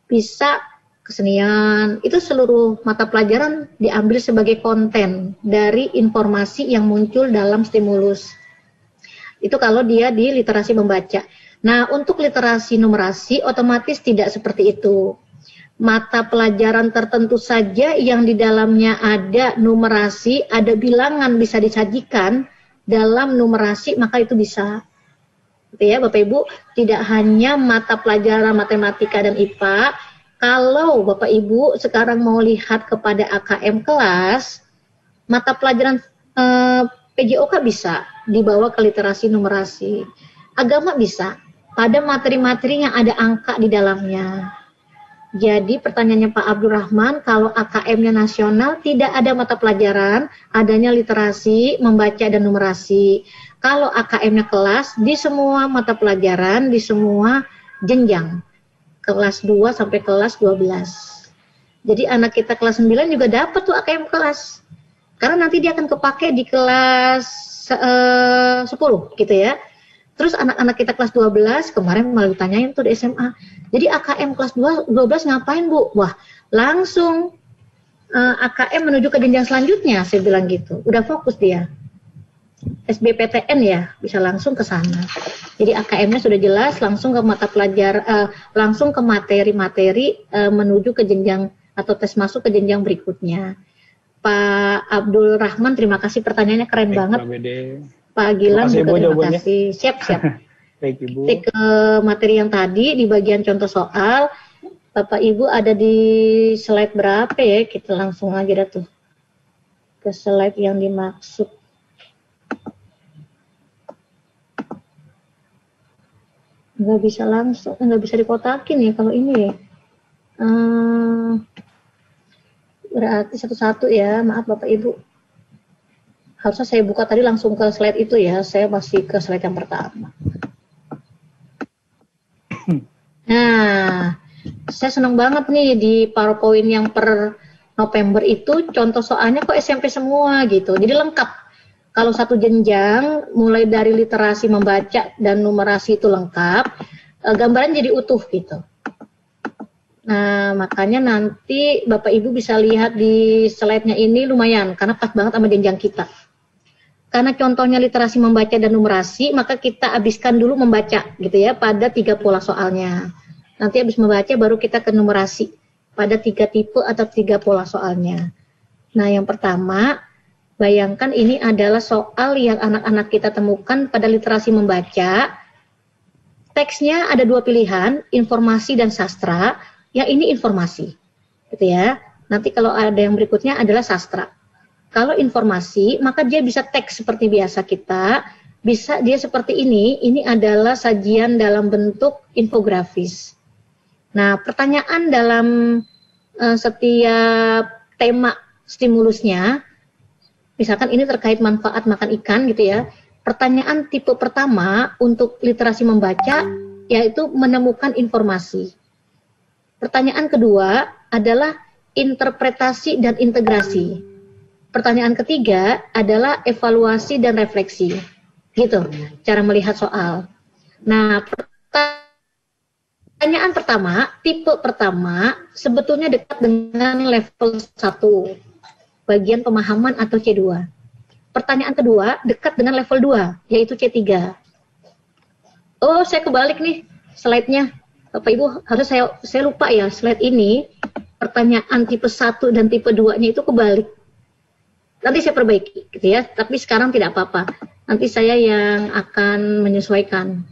bisa kesenian, itu seluruh mata pelajaran diambil sebagai konten dari informasi yang muncul dalam stimulus. Itu kalau dia di literasi membaca. Nah, untuk literasi numerasi otomatis tidak seperti itu. Mata pelajaran tertentu saja yang di dalamnya ada numerasi, ada bilangan bisa disajikan dalam numerasi, maka itu bisa. Gitu ya, Bapak Ibu, tidak hanya mata pelajaran matematika dan IPA. Kalau Bapak Ibu sekarang mau lihat kepada AKM kelas, mata pelajaran PJOK bisa dibawa ke literasi numerasi. Agama bisa, pada materi-materi yang ada angka di dalamnya. Jadi pertanyaannya Pak Abdurrahman, kalau AKM-nya nasional tidak ada mata pelajaran, adanya literasi, membaca dan numerasi. Kalau AKM-nya kelas, di semua mata pelajaran, di semua jenjang. Kelas 2 sampai kelas 12. Jadi anak kita kelas 9 juga dapat tuh AKM kelas. Karena nanti dia akan kepake di kelas 10 gitu ya. Terus anak-anak kita kelas 12, kemarin malah ditanyain tuh di SMA. Jadi AKM kelas 12 ngapain Bu? Wah, langsung AKM menuju ke jenjang selanjutnya, saya bilang gitu. Udah fokus dia. SBPTN ya, bisa langsung ke sana. Jadi AKM-nya sudah jelas, langsung ke mata pelajaran, langsung ke materi-materi menuju ke jenjang atau tes masuk ke jenjang berikutnya. Pak Abdul Rahman, terima kasih pertanyaannya keren banget. Pak Gilang juga terima kasih. Siap. Baik, Ibu. Ke materi yang tadi di bagian contoh soal, Bapak Ibu ada di slide berapa ya? Kita langsung aja dah tuh ke slide yang dimaksud. Nggak bisa langsung, nggak bisa dikotakin ya kalau ini ya. Berarti satu-satu ya, maaf Bapak Ibu. Harusnya saya buka tadi langsung ke slide itu ya, saya masih ke slide yang pertama. Nah, saya senang banget nih di PowerPoint yang per November itu contoh soalnya kok SMP semua gitu, jadi lengkap. Kalau satu jenjang, mulai dari literasi membaca dan numerasi itu lengkap, gambaran jadi utuh gitu. Nah, makanya nanti Bapak Ibu bisa lihat di slide-nya ini lumayan, karena pas banget sama jenjang kita. Karena contohnya literasi membaca dan numerasi, maka kita habiskan dulu membaca gitu ya, pada 3 pola soalnya. Nanti habis membaca baru kita ke numerasi, pada 3 tipe atau 3 pola soalnya. Nah, yang pertama, bayangkan ini adalah soal yang anak-anak kita temukan pada literasi membaca. Teksnya ada 2 pilihan, informasi dan sastra. Yang ini informasi, gitu ya. Nanti kalau ada yang berikutnya adalah sastra. Kalau informasi, maka dia bisa teks seperti biasa kita. Bisa dia seperti ini adalah sajian dalam bentuk infografis. Nah, pertanyaan dalam setiap tema stimulusnya, misalkan ini terkait manfaat makan ikan gitu ya. Pertanyaan tipe pertama untuk literasi membaca yaitu menemukan informasi. Pertanyaan kedua adalah interpretasi dan integrasi. Pertanyaan ketiga adalah evaluasi dan refleksi. Gitu, cara melihat soal. Nah, pertanyaan pertama, tipe pertama sebetulnya dekat dengan level 1, bagian pemahaman atau C2. Pertanyaan kedua dekat dengan level 2, yaitu C3. Oh, saya kebalik nih slide-nya. Bapak Ibu, harus saya lupa ya, slide ini pertanyaan tipe 1 dan tipe 2-nya itu kebalik. Nanti saya perbaiki gitu ya, tapi sekarang tidak apa-apa. Nanti saya yang akan menyesuaikan.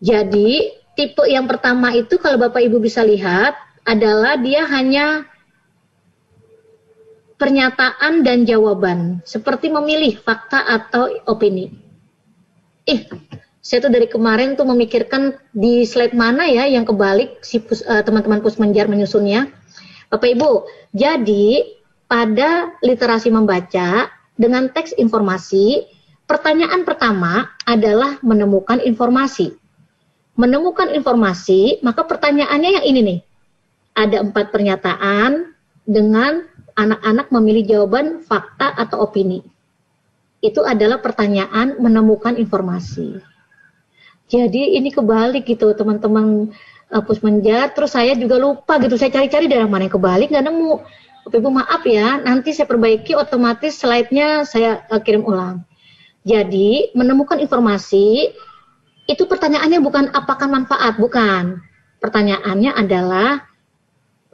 Jadi, tipe yang pertama itu kalau Bapak Ibu bisa lihat adalah dia hanya pernyataan dan jawaban, seperti memilih fakta atau opini. Saya tuh dari kemarin tuh memikirkan di slide mana ya yang kebalik si teman-teman Pusmenjar menyusunnya. Bapak Ibu, jadi pada literasi membaca dengan teks informasi, pertanyaan pertama adalah menemukan informasi. Menemukan informasi, maka pertanyaannya yang ini nih. Ada 4 pernyataan dengan anak-anak memilih jawaban fakta atau opini. Itu adalah pertanyaan menemukan informasi. Jadi ini kebalik gitu teman-teman Pusmenjar, terus saya juga lupa gitu, saya cari-cari daerah mana yang kebalik nggak nemu. Bapak Ibu maaf ya, nanti saya perbaiki, otomatis slide-nya saya kirim ulang. Jadi menemukan informasi itu pertanyaannya bukan apakah manfaat, bukan. Pertanyaannya adalah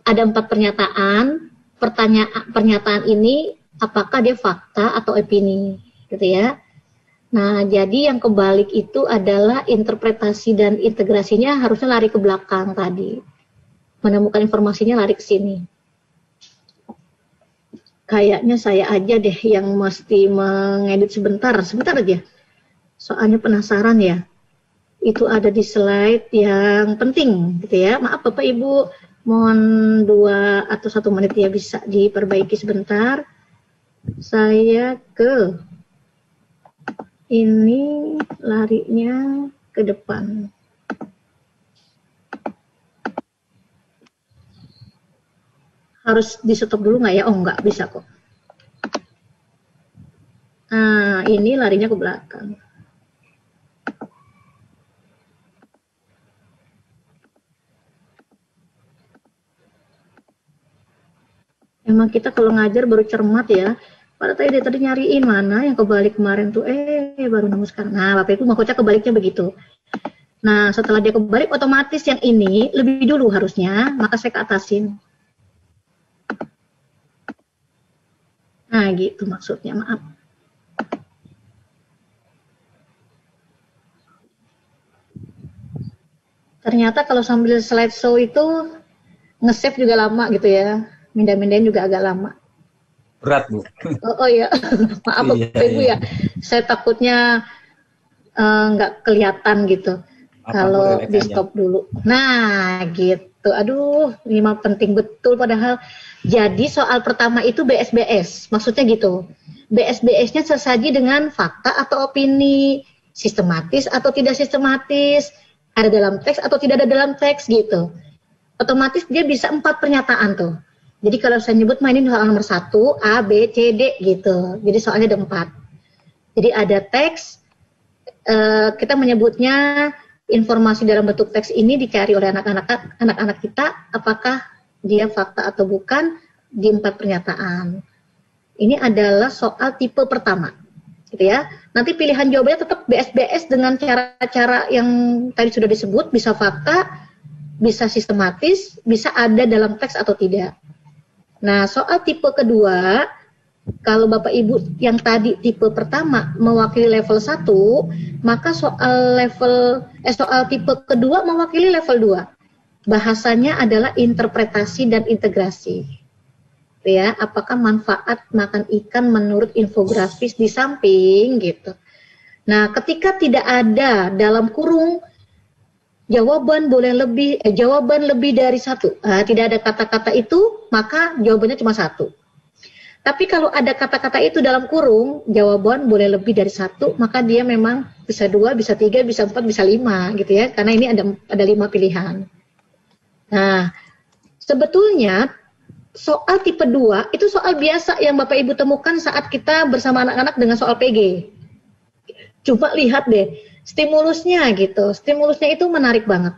ada 4 pernyataan. Pernyataan ini apakah dia fakta atau opini, gitu ya. Nah, jadi yang kebalik itu adalah interpretasi dan integrasinya harusnya lari ke belakang tadi. Menemukan informasinya lari ke sini. Kayaknya saya aja deh yang mesti mengedit sebentar aja. Soalnya penasaran ya. Itu ada di slide yang penting gitu ya. Maaf Bapak Ibu, mohon 2 atau 1 menit ya bisa diperbaiki sebentar. Saya ke ini larinya ke depan. Harus di stop dulu nggak ya? Oh nggak bisa kok. Nah ini larinya ke belakang. Emang kita kalau ngajar baru cermat ya. Pada tadi nyariin mana yang kebalik kemarin tuh, baru nemu sekarang. Nah, Bapak Ibu maksudnya kebaliknya begitu. Nah, setelah dia kebalik, otomatis yang ini lebih dulu harusnya, maka saya ke atasin. Nah, gitu maksudnya, maaf. Ternyata kalau sambil slideshow itu, nge-save juga lama gitu ya. Mindah-mindahin juga agak lama. Berat, Bu. Oh iya, maaf Bapak Ibu ya. Saya takutnya nggak kelihatan gitu. Kalau di stop dulu. Nah, gitu. Aduh, ini mah penting betul padahal. Jadi soal pertama itu BSBS, maksudnya gitu. BSBS-nya tersaji dengan fakta atau opini, sistematis atau tidak sistematis, ada dalam teks atau tidak ada dalam teks gitu. Otomatis dia bisa 4 pernyataan tuh. Jadi kalau saya nyebut ini soal nomor 1, A, B, C, D gitu. Jadi soalnya ada 4. Jadi ada teks, kita menyebutnya informasi dalam bentuk teks ini dicari oleh anak-anak kita, apakah dia fakta atau bukan di 4 pernyataan. Ini adalah soal tipe pertama, gitu ya. Nanti pilihan jawabannya tetap BSBS dengan cara-cara yang tadi sudah disebut, bisa fakta, bisa sistematis, bisa ada dalam teks atau tidak. Nah, soal tipe kedua, kalau Bapak Ibu yang tadi tipe pertama mewakili level 1, maka soal tipe kedua mewakili level 2. Bahasanya adalah interpretasi dan integrasi. Ya, apakah manfaat makan ikan menurut infografis di samping gitu. Nah, ketika tidak ada dalam kurung jawaban lebih dari 1. Tidak ada kata-kata itu, maka jawabannya cuma 1. Tapi kalau ada kata-kata itu dalam kurung, jawaban boleh lebih dari 1, maka dia memang bisa 2, bisa 3, bisa 4, bisa 5 gitu ya. Karena ini ada 5 pilihan. Nah, sebetulnya soal tipe 2 itu soal biasa yang Bapak Ibu temukan saat kita bersama anak-anak dengan soal PG. Coba lihat deh. Stimulusnya gitu, stimulusnya itu menarik banget.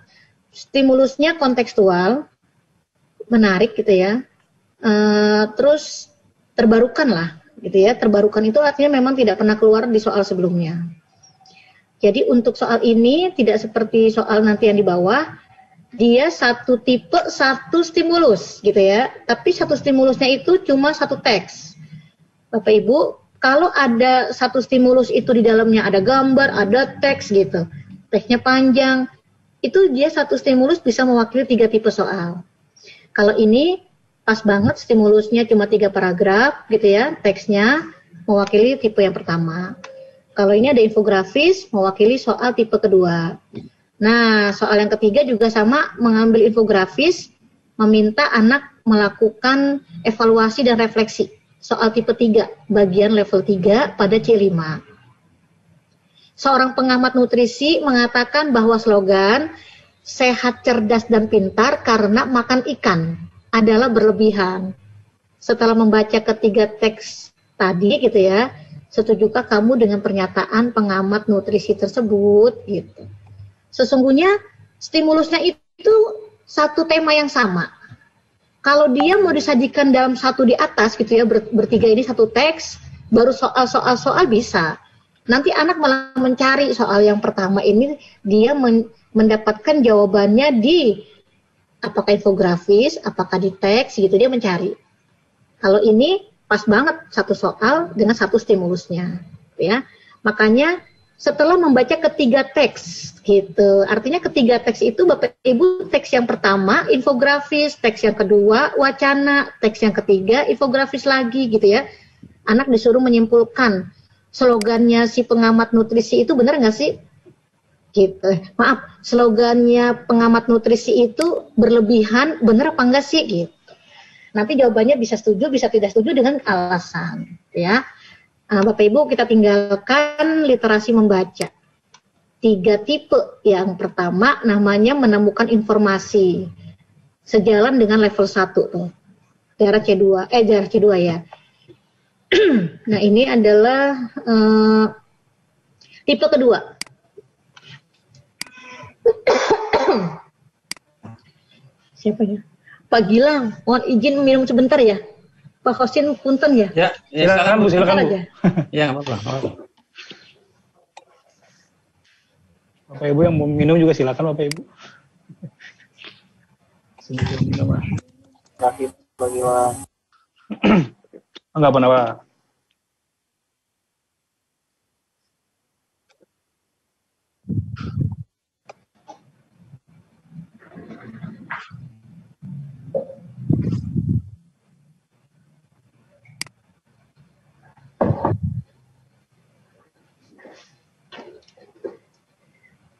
Stimulusnya kontekstual, menarik gitu ya. Terus terbarukan lah, gitu ya. Terbarukan itu artinya memang tidak pernah keluar di soal sebelumnya. Jadi untuk soal ini tidak seperti soal nanti yang di bawah, dia satu tipe, satu stimulus gitu ya. Tapi satu stimulusnya itu cuma 1 teks. Bapak Ibu, kalau ada satu stimulus itu di dalamnya ada gambar, ada teks gitu, teksnya panjang, itu dia satu stimulus bisa mewakili 3 tipe soal. Kalau ini pas banget stimulusnya cuma 3 paragraf gitu ya, teksnya mewakili tipe yang pertama. Kalau ini ada infografis, mewakili soal tipe kedua. Nah, soal yang ketiga juga sama, mengambil infografis, meminta anak melakukan evaluasi dan refleksi. Soal tipe 3, bagian level 3 pada C5. Seorang pengamat nutrisi mengatakan bahwa slogan sehat, cerdas, dan pintar karena makan ikan adalah berlebihan. Setelah membaca ketiga teks tadi gitu ya, setujukah kamu dengan pernyataan pengamat nutrisi tersebut gitu. Sesungguhnya stimulusnya itu itu satu tema yang sama. Kalau dia mau disajikan dalam satu di atas gitu ya, bertiga ini satu teks, baru soal bisa. Nanti anak malah mencari soal yang pertama ini, dia mendapatkan jawabannya di apakah infografis, apakah di teks gitu, dia mencari. Kalau ini pas banget satu soal dengan satu stimulusnya, ya. Makanya setelah membaca ketiga teks gitu. Artinya ketiga teks itu Bapak Ibu, teks yang pertama infografis, teks yang kedua wacana, teks yang ketiga infografis lagi gitu ya. Anak disuruh menyimpulkan slogannya si pengamat nutrisi itu benar nggak sih? Gitu. Maaf, slogannya pengamat nutrisi itu berlebihan, benar apa enggak sih gitu. Nanti jawabannya bisa setuju, bisa tidak setuju dengan alasan ya. Bapak Ibu, kita tinggalkan literasi membaca. 3 tipe. Yang pertama namanya menemukan informasi. Sejalan dengan level 1 tuh. Daerah C2, daerah C2 ya. Nah, ini adalah tipe kedua. Siapa ya? Pak Gilang, mohon izin minum sebentar ya. Pak Hosin punten ya? Ya, silakan Bu, silakan Bu. Ya, nggak apa-apa. Bapak Ibu yang mau minum juga silakan Bapak Ibu. Sedikit minum lah. Enggak apa-apa.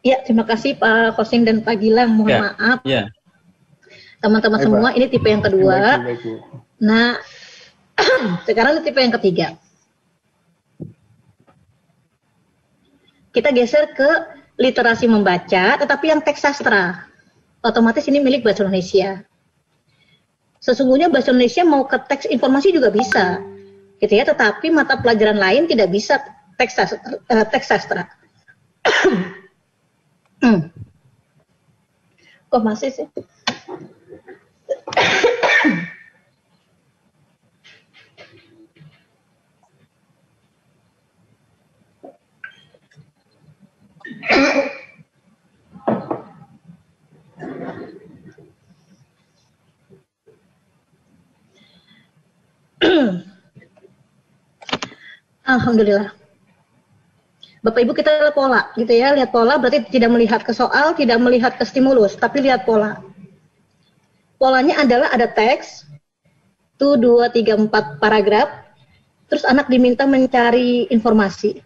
Ya, terima kasih Pak Kosing dan Pak Gilang. Mohon maaf. Ya. Teman-teman semua, ini tipe yang kedua. Baik. Nah, sekarang tipe yang ketiga. Kita geser ke literasi membaca, tetapi yang teks sastra. Otomatis ini milik Bahasa Indonesia. Sesungguhnya Bahasa Indonesia mau ke teks informasi juga bisa, gitu ya. Tetapi mata pelajaran lain tidak bisa teks sastra. Kok masih sih? Alhamdulillah. Bapak Ibu, kita lihat pola gitu ya, lihat pola berarti tidak melihat ke soal, tidak melihat ke stimulus, tapi lihat pola. Polanya adalah ada teks, 1, 2, 3, 4 paragraf, terus anak diminta mencari informasi.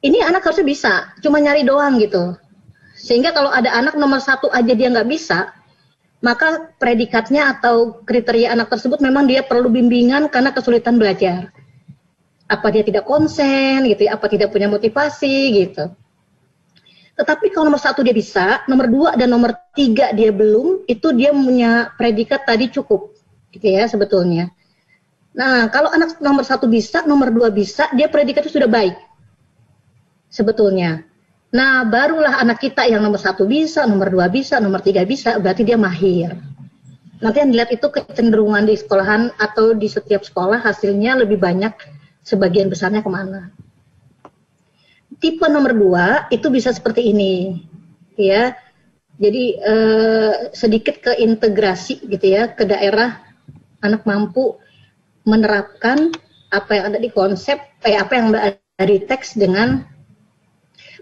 Ini anak harusnya bisa, cuma nyari doang gitu. Sehingga kalau ada anak nomor 1 aja dia nggak bisa, maka predikatnya atau kriteria anak tersebut memang dia perlu bimbingan karena kesulitan belajar. Apa dia tidak konsen gitu ya, apa tidak punya motivasi gitu. Tetapi kalau nomor 1 dia bisa, nomor 2 dan nomor 3 dia belum, itu dia punya predikat tadi cukup gitu ya sebetulnya. Nah, kalau anak nomor 1 bisa, nomor 2 bisa, dia predikat itu sudah baik sebetulnya. Nah, barulah anak kita yang nomor 1 bisa, nomor 2 bisa, nomor 3 bisa, berarti dia mahir. Nanti yang dilihat itu kecenderungan di sekolahan atau di setiap sekolah hasilnya lebih banyak, sebagian besarnya kemana. Tipe nomor 2 itu bisa seperti ini, ya. Jadi sedikit ke integrasi gitu ya, ke daerah anak mampu menerapkan apa yang ada di konsep, apa yang ada di teks dengan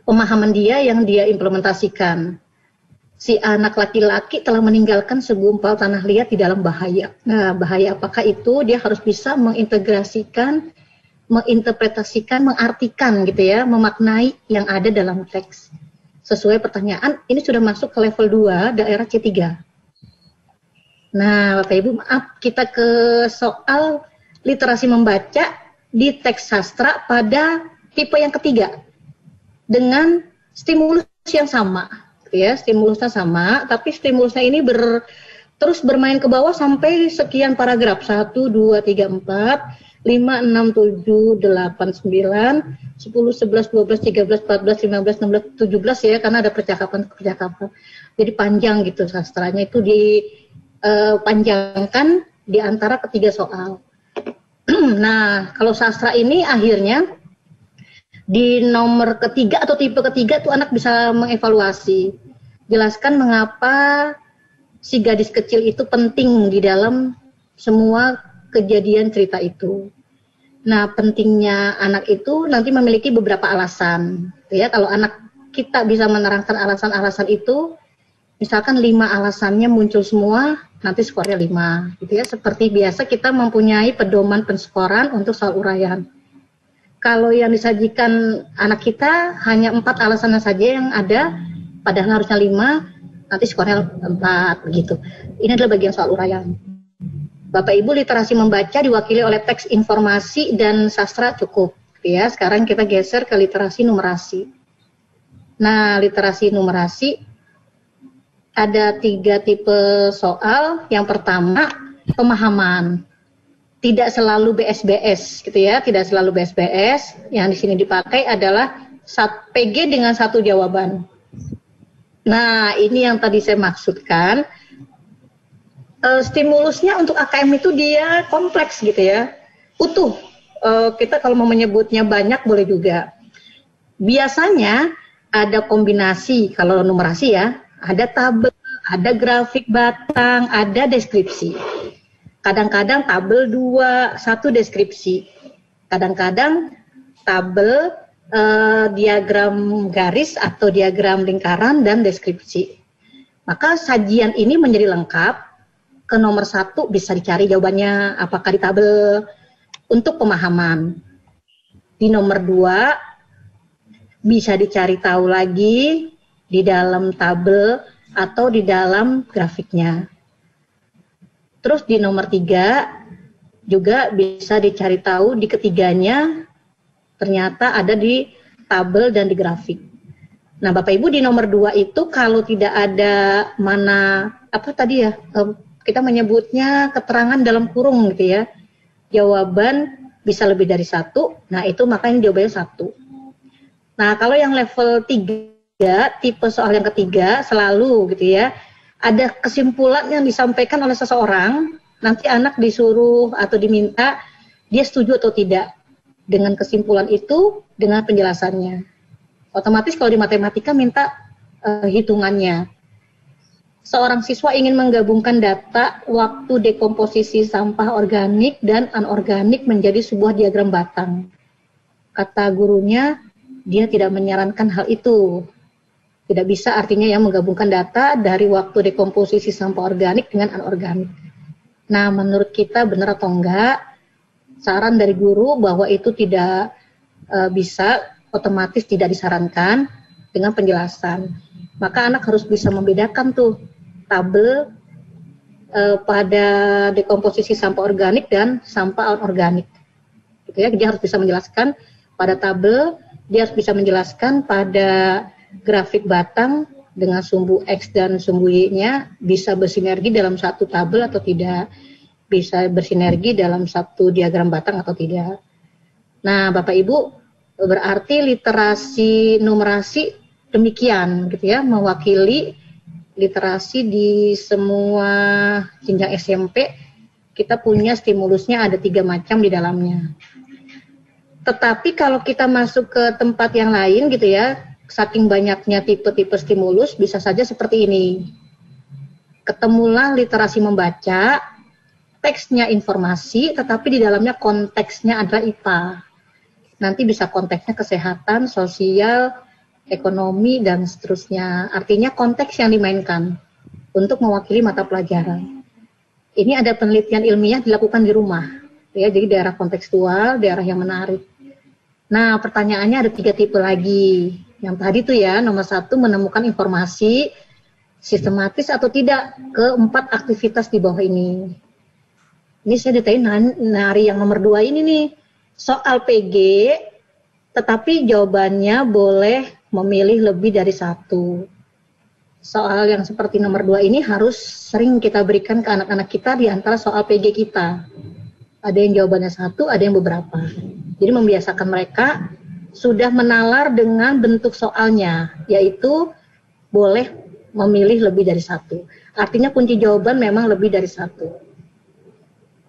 pemahaman dia yang dia implementasikan. Si anak laki-laki telah meninggalkan segumpal tanah liat di dalam bahaya. Nah, bahaya apakah itu? Dia harus bisa mengintegrasikan, menginterpretasikan, mengartikan gitu ya, memaknai yang ada dalam teks. Sesuai pertanyaan, ini sudah masuk ke level 2, daerah C3. Nah, Bapak Ibu, maaf, kita ke soal literasi membaca di teks sastra pada tipe yang ketiga. Dengan stimulus yang sama, ya, stimulusnya sama, tapi stimulusnya ini terus bermain ke bawah sampai sekian paragraf, 1, 2, 3, 4, 5, 6, 7, 8, 9, 10, 11, 12, 13, 14, 15, 16, 17 ya, karena ada percakapan-percakapan. Jadi panjang gitu sastranya, itu dipanjangkan di antara ketiga soal. Nah, kalau sastra ini akhirnya di nomor ketiga atau tipe ketiga tuh anak bisa mengevaluasi. Jelaskan mengapa si gadis kecil itu penting di dalam semua kejadian cerita itu. Nah, pentingnya anak itu nanti memiliki beberapa alasan. Ya, kalau anak kita bisa menerangkan alasan-alasan itu, misalkan 5 alasannya muncul semua, nanti skornya 5. Gitu ya. Seperti biasa kita mempunyai pedoman penskoran untuk soal uraian. Kalau yang disajikan anak kita hanya 4 alasannya saja yang ada, padahal harusnya 5, nanti skornya 4 begitu. Ini adalah bagian soal uraian. Bapak Ibu, literasi membaca diwakili oleh teks informasi dan sastra cukup. Ya, sekarang kita geser ke literasi numerasi. Nah, literasi numerasi ada 3 tipe soal. Yang pertama, pemahaman. Tidak selalu BSBS, gitu ya. Tidak selalu BSBS. Yang di sini dipakai adalah PG dengan 1 jawaban. Nah, ini yang tadi saya maksudkan. Stimulusnya untuk AKM itu dia kompleks gitu ya, utuh. Kita kalau mau menyebutnya banyak boleh juga. Biasanya ada kombinasi, kalau numerasi ya, ada tabel, ada grafik batang, ada deskripsi. Kadang-kadang tabel 2, 1 deskripsi. Kadang-kadang tabel, diagram garis atau diagram lingkaran dan deskripsi. Maka sajian ini menjadi lengkap. Ke nomor 1 bisa dicari jawabannya apakah di tabel untuk pemahaman. Di nomor 2 bisa dicari tahu lagi di dalam tabel atau di dalam grafiknya. Terus di nomor 3 juga bisa dicari tahu di ketiganya ternyata ada di tabel dan di grafik. Nah, Bapak Ibu, di nomor 2 itu kalau tidak ada kita menyebutnya keterangan dalam kurung gitu ya. Jawaban bisa lebih dari 1, nah itu makanya jawabannya 1. Nah, kalau yang level 3, tipe soal yang ketiga selalu gitu ya, ada kesimpulan yang disampaikan oleh seseorang, nanti anak disuruh atau diminta dia setuju atau tidak dengan kesimpulan itu, dengan penjelasannya. Otomatis kalau di matematika minta hitungannya. Seorang siswa ingin menggabungkan data waktu dekomposisi sampah organik dan anorganik menjadi sebuah diagram batang. Kata gurunya, dia tidak menyarankan hal itu. Tidak bisa artinya yang menggabungkan data dari waktu dekomposisi sampah organik dengan anorganik. Nah, menurut kita benar atau enggak? Saran dari guru bahwa itu tidak bisa, otomatis tidak disarankan dengan penjelasan. Maka anak harus bisa membedakan tuh tabel pada dekomposisi sampah organik dan sampah anorganik. Gitu ya, dia harus bisa menjelaskan pada tabel, dia harus bisa menjelaskan pada grafik batang dengan sumbu X dan sumbu Y-nya bisa bersinergi dalam satu tabel atau tidak, bisa bersinergi dalam satu diagram batang atau tidak. Nah, Bapak Ibu, berarti literasi numerasi demikian gitu ya, mewakili literasi di semua jenjang SMP. Kita punya stimulusnya ada 3 macam di dalamnya. Tetapi kalau kita masuk ke tempat yang lain gitu ya, saking banyaknya tipe-tipe stimulus, bisa saja seperti ini. Ketemulah literasi membaca, teksnya informasi, tetapi di dalamnya konteksnya adalah IPA. Nanti bisa konteksnya kesehatan, sosial, ekonomi, dan seterusnya. Artinya konteks yang dimainkan untuk mewakili mata pelajaran. Ini ada penelitian ilmiah dilakukan di rumah. Ya, jadi daerah kontekstual, daerah yang menarik. Nah, pertanyaannya ada 3 tipe lagi. Yang tadi tuh ya, nomor 1 menemukan informasi sistematis atau tidak ke 4 aktivitas di bawah ini. Ini saya ditanya nari yang nomor 2 ini nih. Soal PG, tetapi jawabannya boleh memilih lebih dari 1. Soal yang seperti nomor 2 ini harus sering kita berikan ke anak-anak kita di antara soal PG kita. Ada yang jawabannya satu, ada yang beberapa. Jadi membiasakan mereka sudah menalar dengan bentuk soalnya, yaitu boleh memilih lebih dari satu. Artinya kunci jawaban memang lebih dari satu.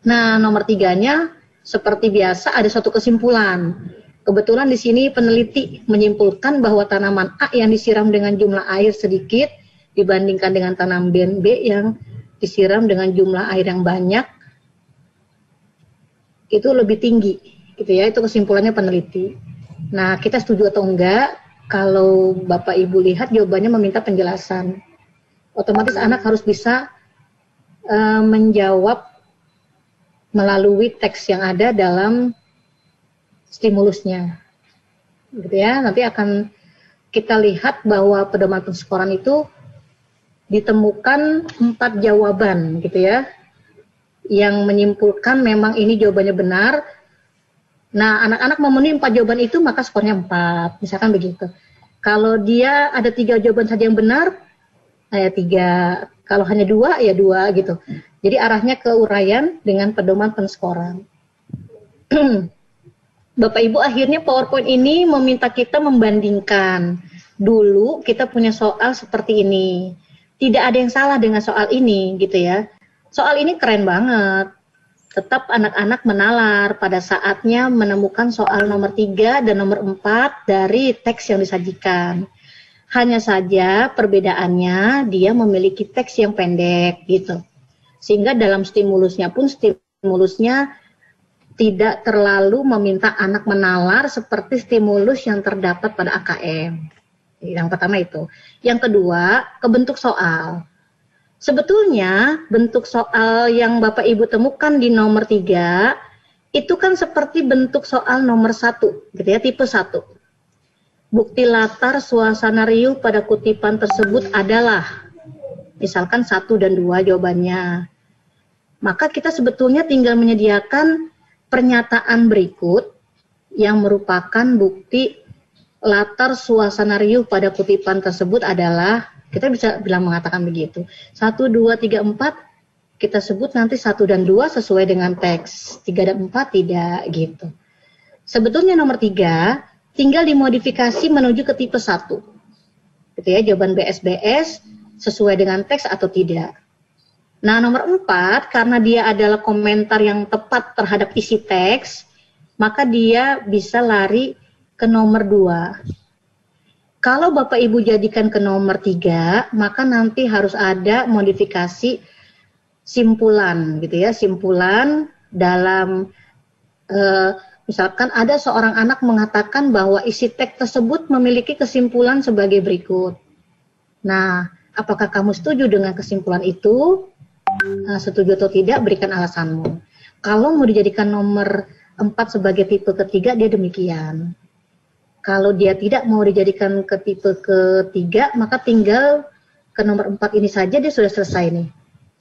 Nah, nomor 3-nya seperti biasa ada suatu kesimpulan. Kebetulan di sini peneliti menyimpulkan bahwa tanaman A yang disiram dengan jumlah air sedikit dibandingkan dengan tanaman B yang disiram dengan jumlah air yang banyak itu lebih tinggi, gitu ya. Itu kesimpulannya peneliti. Nah, kita setuju atau enggak? Kalau Bapak Ibu lihat jawabannya meminta penjelasan. Otomatis anak harus bisa menjawab melalui teks yang ada dalam stimulusnya, gitu ya. Nanti akan kita lihat bahwa pedoman penskoran itu ditemukan 4 jawaban, gitu ya, yang menyimpulkan memang ini jawabannya benar. Nah, anak-anak memenuhi 4 jawaban itu, maka skornya 4, misalkan begitu. Kalau dia ada 3 jawaban saja yang benar, ya 3. Kalau hanya 2, ya 2, gitu. Jadi arahnya ke uraian dengan pedoman penskoran. Bapak Ibu, akhirnya PowerPoint ini meminta kita membandingkan. Dulu kita punya soal seperti ini. Tidak ada yang salah dengan soal ini, gitu ya. Soal ini keren banget. Tetap anak-anak menalar pada saatnya menemukan soal nomor 3 dan nomor 4 dari teks yang disajikan. Hanya saja perbedaannya dia memiliki teks yang pendek, gitu. Sehingga dalam stimulusnya pun stimulusnya tidak terlalu meminta anak menalar seperti stimulus yang terdapat pada AKM. Yang pertama itu. Yang kedua, ke bentuk soal. Sebetulnya bentuk soal yang Bapak Ibu temukan di nomor 3 itu kan seperti bentuk soal nomor 1, gitu ya, tipe 1. Bukti latar suasana riuh pada kutipan tersebut adalah, misalkan 1 dan 2 jawabannya. Maka kita sebetulnya tinggal menyediakan pernyataan berikut yang merupakan bukti latar suasana riuh pada kutipan tersebut adalah, kita bisa bilang mengatakan begitu. 1, 2, 3, 4, kita sebut nanti 1 dan 2 sesuai dengan teks. 3 dan 4 tidak, gitu. Sebetulnya nomor 3 tinggal dimodifikasi menuju ke tipe 1. Gitu ya, jawaban BSBS sesuai dengan teks atau tidak. Nah, nomor 4, karena dia adalah komentar yang tepat terhadap isi teks, maka dia bisa lari ke nomor 2. Kalau Bapak Ibu jadikan ke nomor 3, maka nanti harus ada modifikasi simpulan, gitu ya, simpulan dalam misalkan ada seorang anak mengatakan bahwa isi teks tersebut memiliki kesimpulan sebagai berikut. Nah, apakah kamu setuju dengan kesimpulan itu? Setuju atau tidak, berikan alasanmu. Kalau mau dijadikan nomor 4 sebagai tipe ketiga, dia demikian. Kalau dia tidak mau dijadikan ke tipe ketiga, maka tinggal ke nomor 4 ini saja dia sudah selesai nih.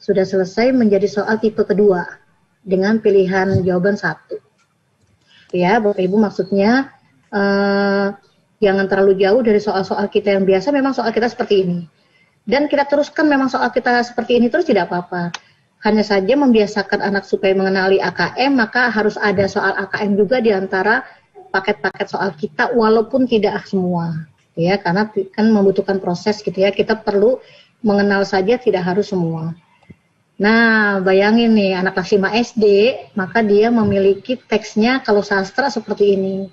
Sudah selesai menjadi soal tipe kedua dengan pilihan jawaban 1. Ya, Bapak Ibu, maksudnya jangan terlalu jauh dari soal-soal kita yang biasa, memang soal kita seperti ini. Dan kita teruskan memang soal kita seperti ini terus tidak apa-apa. Hanya saja membiasakan anak supaya mengenali AKM, maka harus ada soal AKM juga di antara paket-paket soal kita, walaupun tidak semua, ya, karena kan membutuhkan proses, gitu ya. Kita perlu mengenal saja, tidak harus semua. Nah, bayangin nih, anak kelas 5 SD, maka dia memiliki teksnya kalau sastra seperti ini.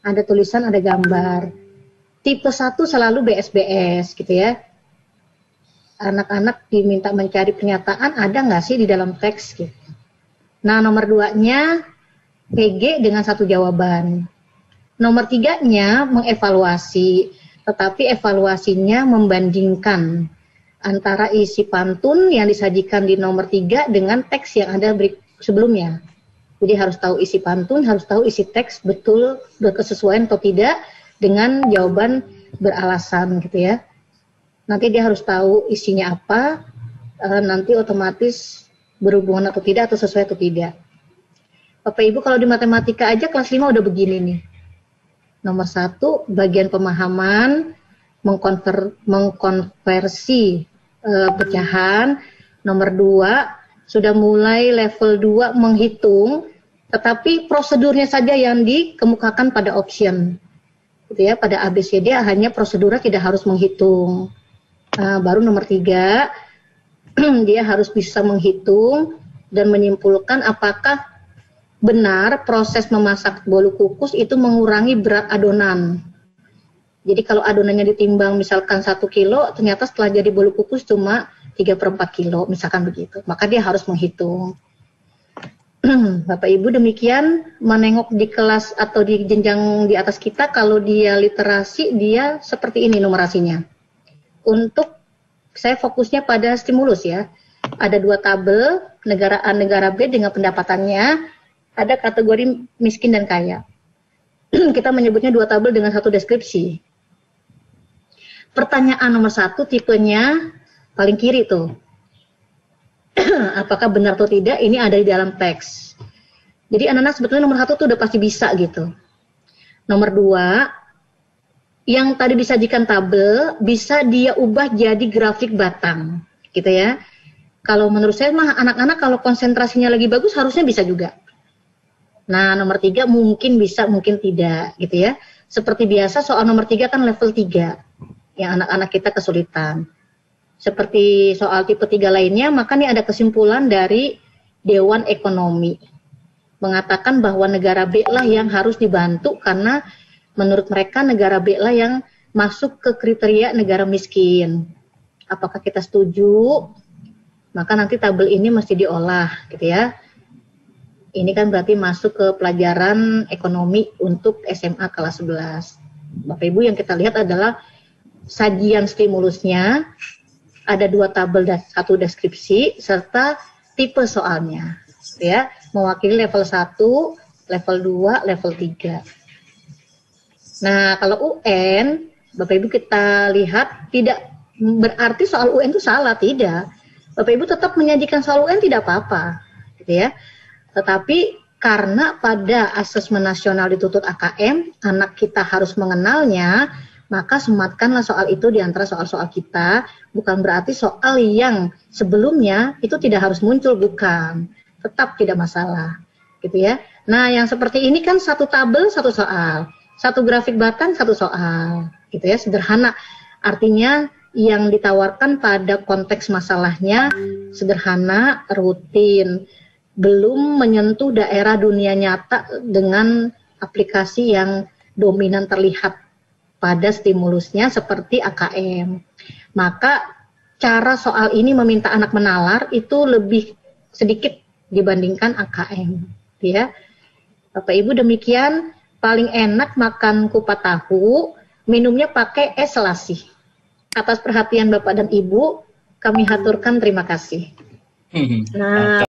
Ada tulisan, ada gambar. Tipe 1 selalu BSBS, gitu ya. Anak-anak diminta mencari pernyataan, ada nggak sih di dalam teks, gitu. Nah, nomor 2-nya PG dengan 1 jawaban. Nomor 3-nya mengevaluasi, tetapi evaluasinya membandingkan antara isi pantun yang disajikan di nomor 3 dengan teks yang ada sebelumnya. Jadi harus tahu isi pantun, harus tahu isi teks betul berkesesuaian atau tidak dengan jawaban beralasan, gitu ya. Nanti dia harus tahu isinya apa, nanti otomatis berhubungan atau tidak, atau sesuai atau tidak. Bapak Ibu, kalau di matematika aja kelas 5 udah begini nih. Nomor 1, bagian pemahaman, mengkonversi pecahan. Nomor 2, sudah mulai level 2 menghitung tetapi prosedurnya saja yang dikemukakan pada option, gitu ya. Pada ABCD hanya prosedurnya, tidak harus menghitung. Baru nomor 3, dia harus bisa menghitung dan menyimpulkan apakah benar proses memasak bolu kukus itu mengurangi berat adonan. Jadi kalau adonannya ditimbang misalkan 1 kilo, ternyata setelah jadi bolu kukus cuma 3/4 kilo, misalkan begitu. Maka dia harus menghitung. Bapak Ibu, demikian menengok di kelas atau di jenjang di atas kita, kalau dia literasi, dia seperti ini numerasinya. Untuk saya fokusnya pada stimulus ya. Ada 2 tabel, negara A, negara B dengan pendapatannya, ada kategori miskin dan kaya. Kita menyebutnya 2 tabel dengan 1 deskripsi. Pertanyaan nomor 1, tipenya paling kiri tuh. Apakah benar atau tidak, ini ada di dalam teks. Jadi anak-anak sebetulnya nomor 1 tuh udah pasti bisa gitu. Nomor 2, yang tadi disajikan tabel, bisa dia ubah jadi grafik batang, gitu ya. Kalau menurut saya mah anak-anak kalau konsentrasinya lagi bagus harusnya bisa juga. Nah, nomor 3 mungkin bisa, mungkin tidak, gitu ya. Seperti biasa soal nomor 3 kan level 3, yang anak-anak kita kesulitan. Seperti soal tipe 3 lainnya, maka ini ada kesimpulan dari Dewan Ekonomi. Mengatakan bahwa negara B lah yang harus dibantu karena menurut mereka negara B lah yang masuk ke kriteria negara miskin. Apakah kita setuju? Maka nanti tabel ini mesti diolah, gitu ya. Ini kan berarti masuk ke pelajaran ekonomi untuk SMA kelas 11. Bapak Ibu, yang kita lihat adalah sajian stimulusnya, ada 2 tabel dan 1 deskripsi, serta tipe soalnya, ya, mewakili level 1, level 2, level 3. Nah, kalau UN, Bapak Ibu kita lihat, tidak berarti soal UN itu salah, tidak. Bapak Ibu tetap menyajikan soal UN tidak apa-apa, gitu ya. Tetapi karena pada asesmen nasional dituntut AKM, anak kita harus mengenalnya, maka sematkanlah soal itu di antara soal-soal kita. Bukan berarti soal yang sebelumnya itu tidak harus muncul, bukan. Tetap tidak masalah, gitu ya. Nah, yang seperti ini kan 1 tabel 1 soal, 1 grafik batang 1 soal, gitu ya, sederhana. Artinya yang ditawarkan pada konteks masalahnya sederhana, rutin, belum menyentuh daerah dunia nyata dengan aplikasi yang dominan terlihat pada stimulusnya seperti AKM. Maka cara soal ini meminta anak menalar itu lebih sedikit dibandingkan AKM, ya. Bapak Ibu, demikian. Paling enak makan kupat tahu, minumnya pakai es selasi. Atas perhatian Bapak dan Ibu, kami haturkan terima kasih. Nah,